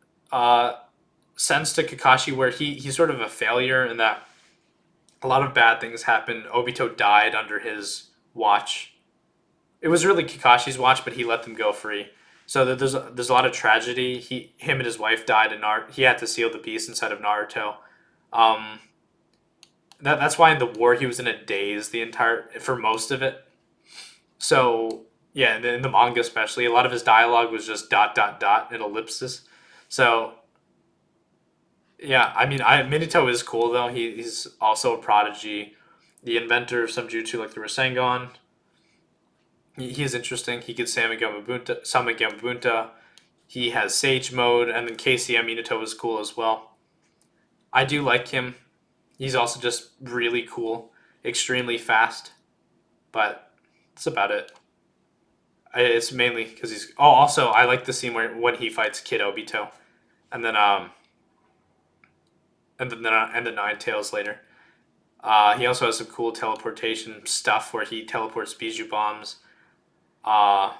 sense to Kakashi where he's sort of a failure in that a lot of bad things happened. Obito died under his watch. It was really Kakashi's watch, but he let them go free. So there's a lot of tragedy. Him and his wife died, and he had to seal the peace inside of Naruto. Um, that's why in the war he was in a daze for most of it. So yeah, in the manga especially, a lot of his dialogue was just dot dot dot and ellipsis. So yeah, I mean, Minato is cool though. He's also a prodigy, the inventor of some jutsu like the Rasengan. He's interesting. He gets Samagambunta. He has Sage Mode, and then KCM Minato is cool as well. I do like him. He's also just really cool, extremely fast, but that's about it. It's mainly because he's. Oh, also I like the scene when he fights Kid Obito, and then and the Nine Tails later. He also has some cool teleportation stuff where he teleports Bijou bombs. Uh,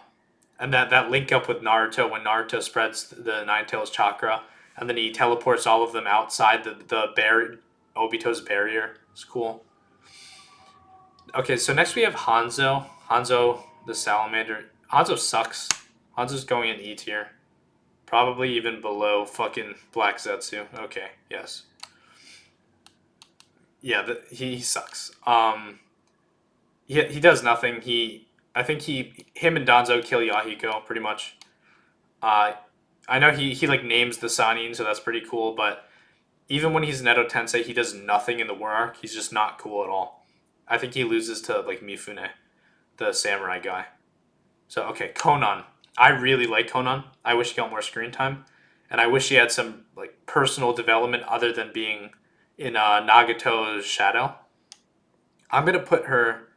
and that link up with Naruto when Naruto spreads the Nine Tails chakra, and then he teleports all of them outside Obito's barrier. It's cool. Okay, so next we have Hanzo. Hanzo the salamander. Hanzo sucks. Hanzo's going in E tier. Probably even below fucking Black Zetsu. Okay, yes. Yeah, he sucks. He does nothing. I think him and Danzo kill Yahiko pretty much. Uh, I know he like names the Sanin, so that's pretty cool. But even when he's Neto Tensei, he does nothing in the war arc. He's just not cool at all. I think he loses to like Mifune, the samurai guy. So okay, Conan. I really like Conan. I wish he got more screen time, and I wish he had some like personal development other than being in Nagato's shadow. I'm gonna put her.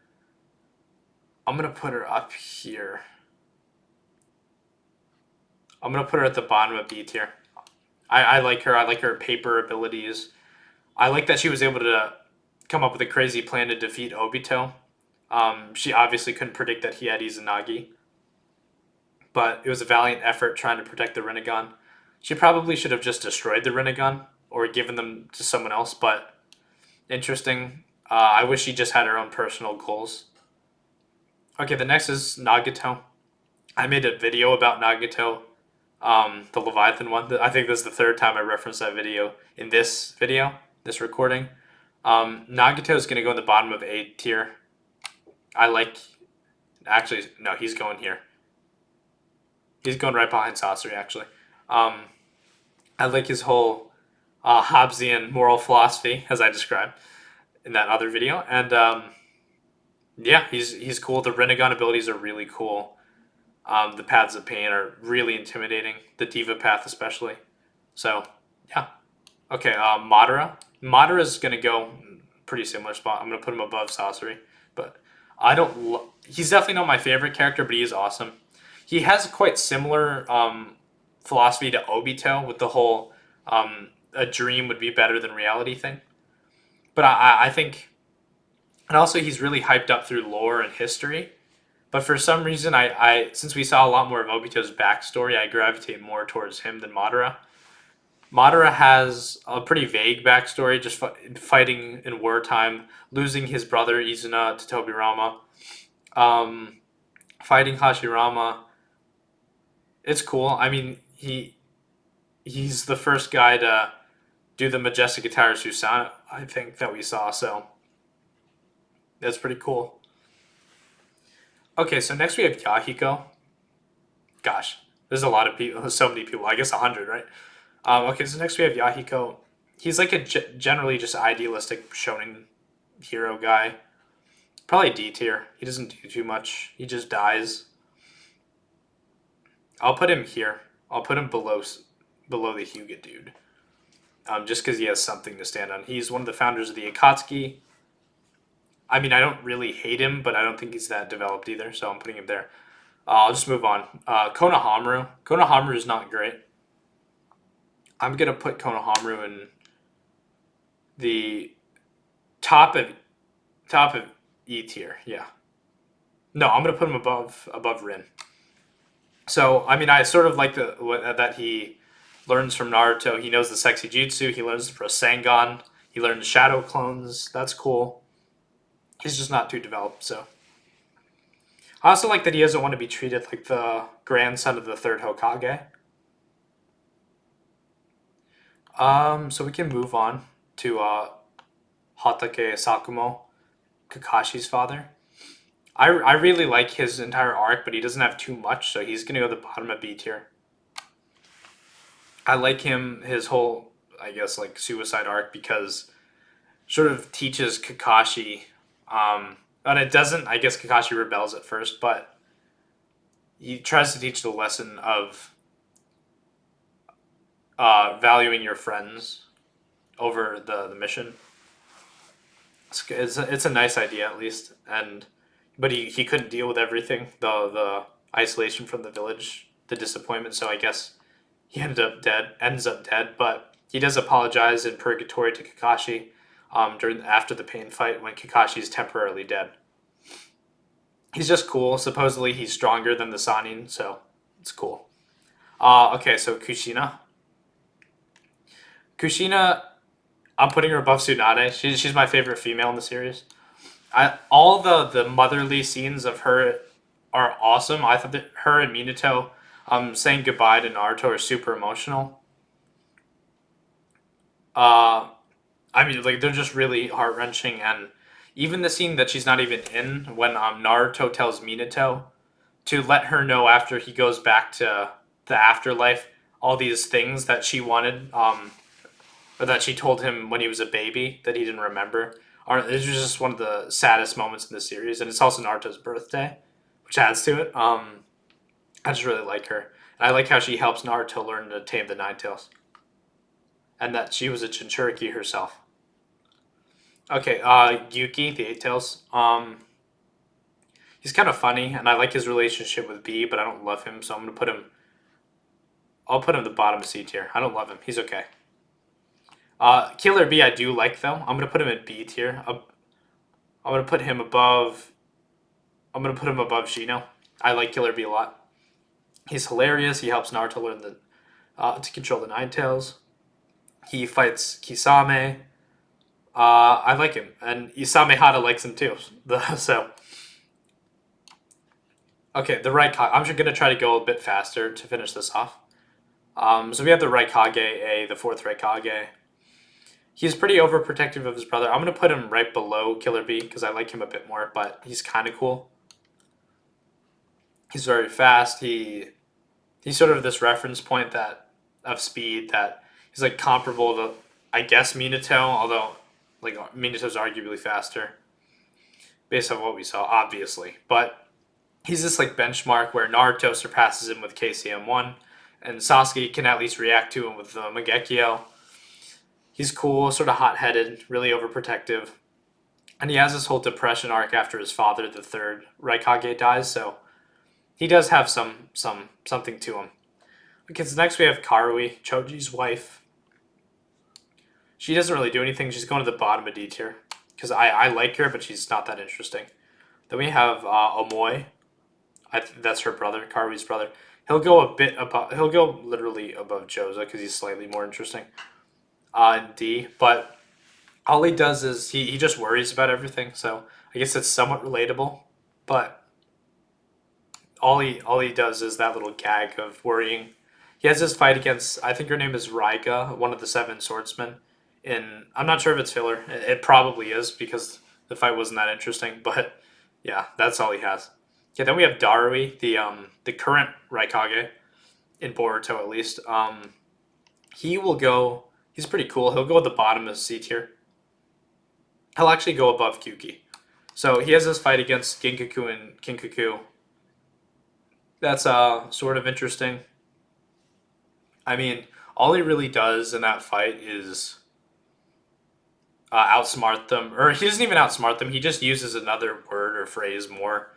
I'm gonna put her up here. I'm gonna put her at the bottom of B tier. I like her. I like her paper abilities. I like that she was able to come up with a crazy plan to defeat Obito. She obviously couldn't predict that he had Izanagi, but it was a valiant effort trying to protect the Rinnegan. She probably should have just destroyed the Rinnegan or given them to someone else, but interesting. I wish she just had her own personal goals. Okay, the next is Nagato. I made a video about Nagato, the Leviathan one. I think this is the third time I referenced that video in this video, this recording. Nagato is going to go in the bottom of A tier. I like. Actually, no, he's going here. He's going right behind Sasori, actually. Um, I like his whole Hobbesian moral philosophy, as I described in that other video. And yeah, he's cool. The Rinnegan abilities are really cool. The Paths of Pain are really intimidating. The Diva Path, especially. So, yeah. Okay, Madara. Madara is going to go pretty similar spot. I'm going to put him above Sasori. But I don't. He's definitely not my favorite character, but he is awesome. He has quite similar philosophy to Obito with the whole a dream would be better than reality thing. But I think. And also, he's really hyped up through lore and history. But for some reason, since we saw a lot more of Obito's backstory, I gravitate more towards him than Madara. Madara has a pretty vague backstory, just fighting in wartime, losing his brother Izuna to Toby Rama, fighting Hashirama. It's cool. I mean, he's the first guy to do the Majestic Attire Susanoo, I think, that we saw, so that's pretty cool. Okay, so next we have Yahiko. Gosh, there's a lot of people, so many people, I guess 100, right? Okay, so next we have Yahiko. He's like a generally just idealistic shonen hero guy. Probably D tier. He doesn't do too much. He just dies. I'll put him here. I'll put him below the Hyuga dude. Just because he has something to stand on. He's one of the founders of the Akatsuki. I mean, I don't really hate him, but I don't think he's that developed either, so I'm putting him there. I'll just move on. Konohamaru. Konohamaru is not great. I'm gonna put Konohamaru in the top of E tier. Yeah. No, I'm gonna put him above Rin. So I mean, I sort of like that he learns from Naruto. He knows the sexy jutsu. He learns the Rasengan. He learns shadow clones. That's cool. He's just not too developed. So I also like that he doesn't want to be treated like the grandson of the third Hokage. So we can move on to Hatake Sakumo, Kakashi's father. I really like his entire arc, but he doesn't have too much, so he's gonna go to the bottom of B tier. I like his whole, I guess, like suicide arc because sort of teaches Kakashi, and it doesn't. I guess Kakashi rebels at first, but he tries to teach the lesson of valuing your friends over the mission. It's a nice idea at least, but he couldn't deal with everything, the isolation from the village, the disappointment. So I guess he ends up dead. But he does apologize in purgatory to Kakashi after the pain fight when Kakashi is temporarily dead. He's just cool. Supposedly he's stronger than the Sannin, so it's cool. Okay, so Kushina, I'm putting her above Tsunade. She's my favorite female in the series. All the motherly scenes of her are awesome. I thought that her and Minato saying goodbye to Naruto are super emotional. I mean, like they're just really heart wrenching, and even the scene that she's not even in when Naruto tells Minato to let her know after he goes back to the afterlife all these things that she wanted, or that she told him when he was a baby that he didn't remember. It was just one of the saddest moments in the series, and it's also Naruto's birthday, which adds to it. I just really like her, and I like how she helps Naruto learn to tame the Nine Tails, and that she was a Jinchuriki herself. Okay, Yuki, the Eight Tails. He's kind of funny, and I like his relationship with B, but I don't love him, so I'm gonna put him. I'll put him the bottom C tier. I don't love him. He's okay. Killer B, I do like though. I'm gonna put him in B tier. I'm gonna put him above. I'm gonna put him above Shino. I like Killer B a lot. He's hilarious. He helps Naruto learn to control the Nine Tails. He fights Kisame. I like him, and Isame Hata likes him too. So okay, the right. I'm just gonna try to go a bit faster to finish this off. So we have the Raikage A, the fourth Raikage. He's pretty overprotective of his brother. I'm gonna put him right below Killer B because I like him a bit more, but he's kind of cool. He's very fast. He's sort of this reference point that of speed that he's like comparable to, I guess, Minato, although like Minato's arguably faster based on what we saw, obviously. But he's this like benchmark where Naruto surpasses him with KCM1, and Sasuke can at least react to him with Mangekyo. He's cool, sort of hot-headed, really overprotective, and he has this whole depression arc after his father, the third Raikage, dies. So he does have something to him. Okay, so next we have Karui, Choji's wife. She doesn't really do anything. She's going to the bottom of D tier because I like her, but she's not that interesting. Then we have Omoi. That's her brother, Karui's brother. He'll go a bit above. He'll go literally above Choza because he's slightly more interesting. In D, but all he does is he just worries about everything. So I guess it's somewhat relatable, but all he does is that little gag of worrying. He has this fight against, I think her name is Raiga, one of the seven swordsmen. I'm not sure if it's filler. It probably is because the fight wasn't that interesting. But yeah, that's all he has. Yeah, then we have Darui, the current Raikage in Boruto at least. He will go. He's pretty cool. He'll go at the bottom of C tier. He'll actually go above Kyuki. So he has this fight against Ginkaku and Kinkaku. That's sort of interesting. I mean, all he really does in that fight is outsmart them, or he doesn't even outsmart them. He just uses another word or phrase more.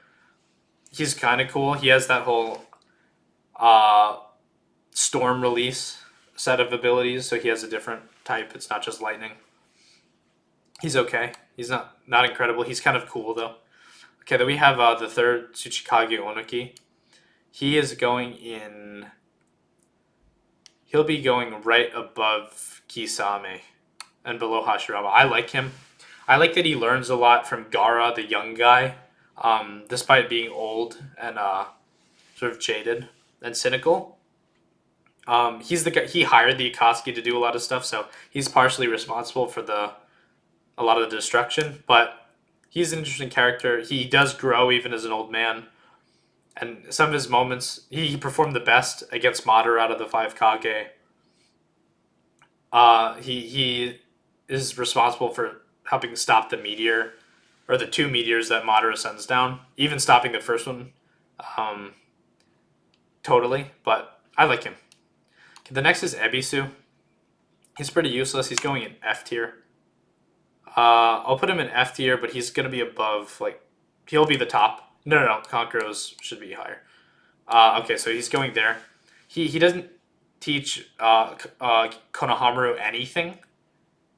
He's kind of cool. He has that whole uh, storm release set of abilities, so he has a different type. It's not just lightning. He's okay. He's not incredible. He's kind of cool though. Okay, then we have the third Tsuchikage Onuki. He is going in. He'll be going right above Kisame and below Hashirama. I like him. I like that he learns a lot from Gara, the young guy, despite being old and sort of jaded and cynical. He's the guy. He hired the Akatsuki to do a lot of stuff, so he's partially responsible for a lot of the destruction. But he's an interesting character. He does grow even as an old man, and some of his moments, he performed the best against Madara out of the five Kage. He is responsible for helping stop the meteor, or the two meteors that Madara sends down, even stopping the first one, um, totally. But I like him. Okay, the next is Ebisu. He's pretty useless. He's going in F tier. I'll put him in F tier, but he's gonna be above. Like, he'll be the top. No. Conquerors should be higher. Okay, so he's going there. He doesn't teach Konohamaru anything.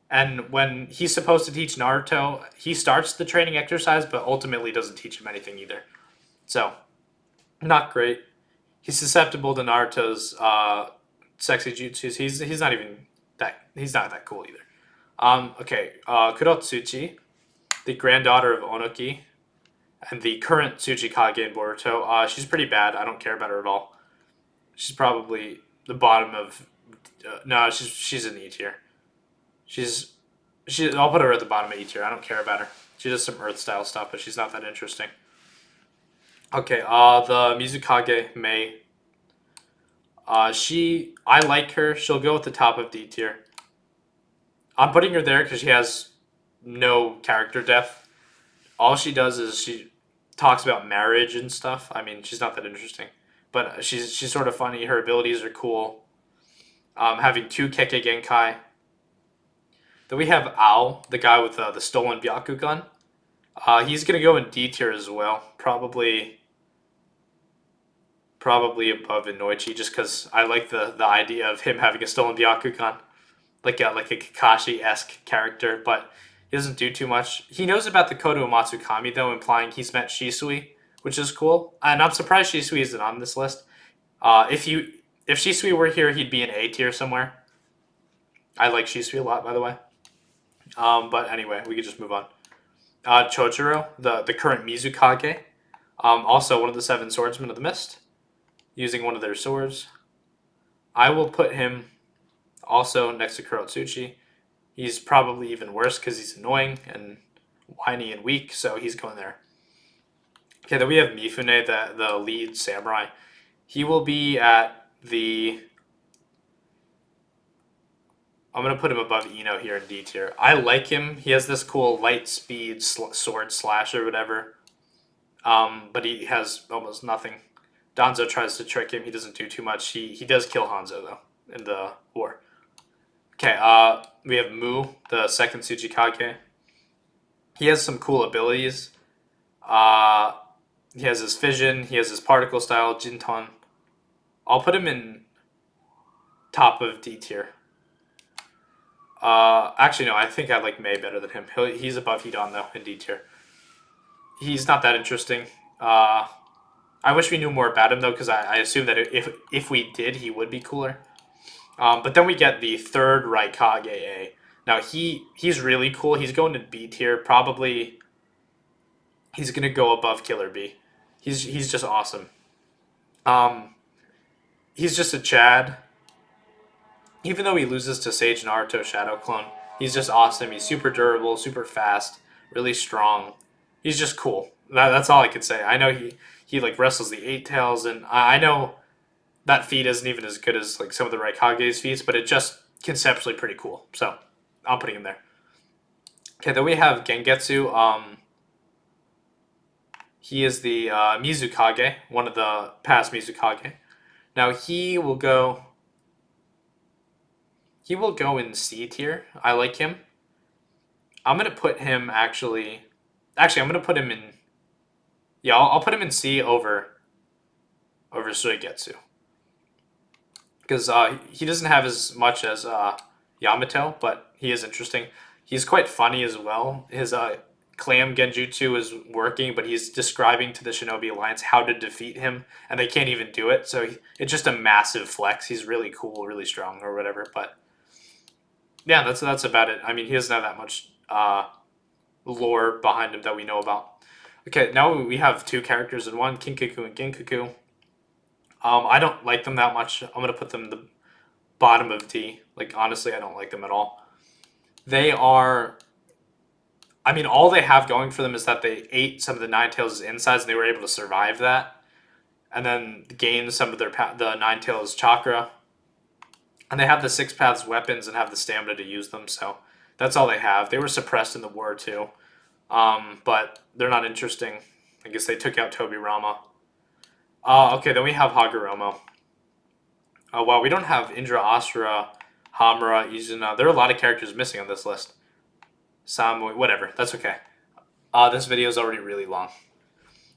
And when he's supposed to teach Naruto, he starts the training exercise, but ultimately doesn't teach him anything either. So, not great. He's susceptible to Naruto's sexy jutsus. He's not even that. He's not that cool either. Okay, Kurotsuchi, the granddaughter of Onoki, and the current Tsuchikage in Boruto. She's pretty bad. I don't care about her at all. She's probably the bottom of. No, she's in E tier. I'll put her at the bottom of E tier. I don't care about her. She does some Earth style stuff, but she's not that interesting. Okay, the Mizukage Mei. I like her. She'll go at the top of D tier. I'm putting her there because she has no character depth. All she does is she talks about marriage and stuff. I mean, she's not that interesting, but she's sort of funny. Her abilities are cool. Having two Kekkei Genkai. Then we have Ao, the guy with the stolen Byakugan. He's gonna go in D tier as well. Probably above Inuichi, just because I like the idea of him having a stolen Byakugan, like a Kakashi-esque character, but he doesn't do too much. He knows about the Kodo Matsukami though, implying he's met Shisui, which is cool. And I'm surprised Shisui isn't on this list. If Shisui were here, he'd be in A tier somewhere. I like Shisui a lot, by the way. But anyway, we could just move on. Chojuro, the current Mizukage, also one of the seven swordsmen of the mist, using one of their swords. I will put him also next to Kurotsuchi. He's probably even worse because he's annoying and whiny and weak, so he's going there. Okay, then we have Mifune, the lead samurai. He will be at the. I'm gonna put him above Ino here in D tier. I like him. He has this cool light speed sword slash or whatever. But he has almost nothing. Danzo tries to trick him. He doesn't do too much. He does kill Hanzo though in the war. Okay, we have Mu, the second Tsuchikage. He has some cool abilities. Uh, he has his fission. He has his particle style, Jinton. I'll put him in top of D tier. Actually, no, I think I like Mei better than him. He's above Hidan though in D tier. He's not that interesting. I wish we knew more about him though, because I assume that if we did, he would be cooler. But then we get the third Raikage A. Now he's really cool. He's going to B tier. Probably he's gonna go above Killer B. He's just awesome. Um, he's just a Chad. Even though he loses to Sage Naruto Shadow Clone, he's just awesome. He's super durable, super fast, really strong. He's just cool. That's all I could say. I know he like wrestles the eight tails, and I know that feat isn't even as good as like some of the Raikage's feats, but it just conceptually pretty cool. So I'm putting him there. Okay, then we have Gengetsu. He is the Mizukage, one of the past Mizukage. Now he will go. He will go in C tier. I like him. I'm gonna put him actually. Actually, I'm gonna put him in. Yeah, I'll put him in C over Suigetsu because he doesn't have as much as Yamato, but he is interesting. He's quite funny as well. His clam genjutsu is working, but he's describing to the Shinobi Alliance how to defeat him, and they can't even do it. So it's just a massive flex. He's really cool, really strong, or whatever. But yeah, that's about it. I mean, he doesn't have that much lore behind him that we know about. Okay, now we have two characters in one, Kinkaku and Ginkaku. I don't like them that much. I'm gonna put them in the bottom of D. Like honestly, I don't like them at all. They are. I mean, all they have going for them is that they ate some of the Nine Tails' insides, and they were able to survive that, and then gain some of the Nine Tails chakra. And they have the Six Paths weapons and have the stamina to use them. So that's all they have. They were suppressed in the war too, but they're not interesting. I guess they took out Toby Rama. Okay, then we have Hagoromo. Wow, we don't have Indra Asura, Hamura, Izuna. There are a lot of characters missing on this list. Samui, whatever. That's okay. This video is already really long.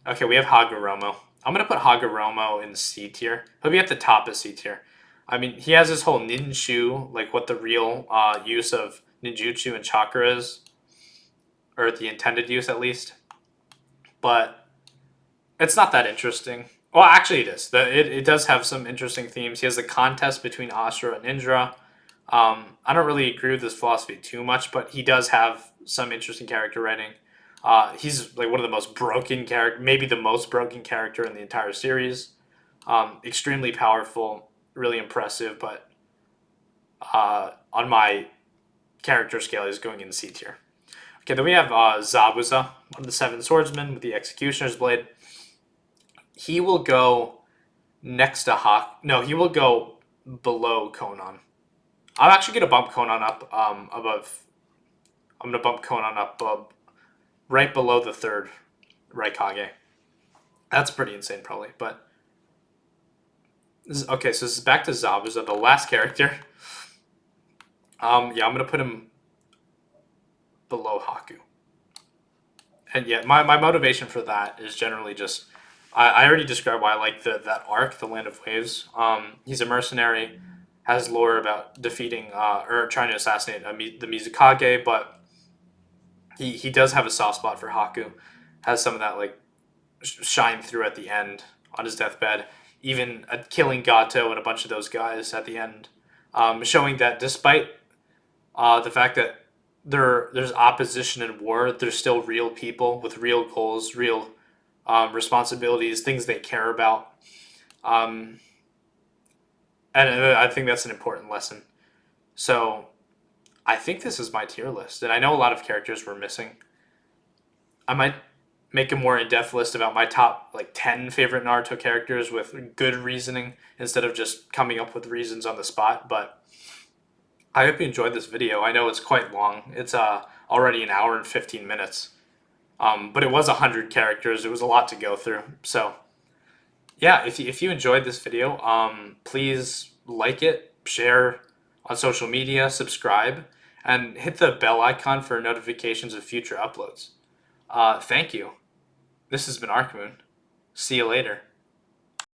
Okay, we have Hagoromo. I'm going to put Hagoromo in C tier. He'll be at the top of C tier. I mean, he has this whole ninshu, like what the real use of ninjutsu and chakra is, or the intended use at least. But it's not that interesting. Well, actually, it is. It does have some interesting themes. He has the contest between Asura and Indra. I don't really agree with this philosophy too much, but he does have some interesting character writing. He's like one of the most broken character, maybe the most broken character in the entire series. Extremely powerful, really impressive, but on my character scale, he's going in C tier. Okay, then we have Zabuza, one of the seven swordsmen with the Executioner's Blade. He will go next to Hawk. No, he will go below Konan. I'm actually gonna bump Konan up above. I'm gonna bump Konan up right below the third Raikage. That's pretty insane, probably. But okay, so this is back to Zabuza, the last character. Yeah, I'm gonna put him below Haku. And yeah, my motivation for that is generally just I already described why I like that arc, the Land of Waves. He's a mercenary, has lore about defeating or trying to assassinate the Mizukage, but he does have a soft spot for Haku. Has some of that like shine through at the end on his deathbed, even killing Gato and a bunch of those guys at the end, showing that despite the fact that there's opposition and war, there's still real people with real goals, real responsibilities, things they care about. Um, and I think that's an important lesson. So I think this is my tier list, and I know a lot of characters were missing. I might make a more in-depth list about my top like 10 favorite Naruto characters with good reasoning instead of just coming up with reasons on the spot. But I hope you enjoyed this video. I know it's quite long. It's already an hour and 15 minutes. But it was 100 characters. It was a lot to go through. So yeah, if you enjoyed this video, please like it, share on social media, subscribe, and hit the bell icon for notifications of future uploads. Thank you. This has been Archmoon. See you later.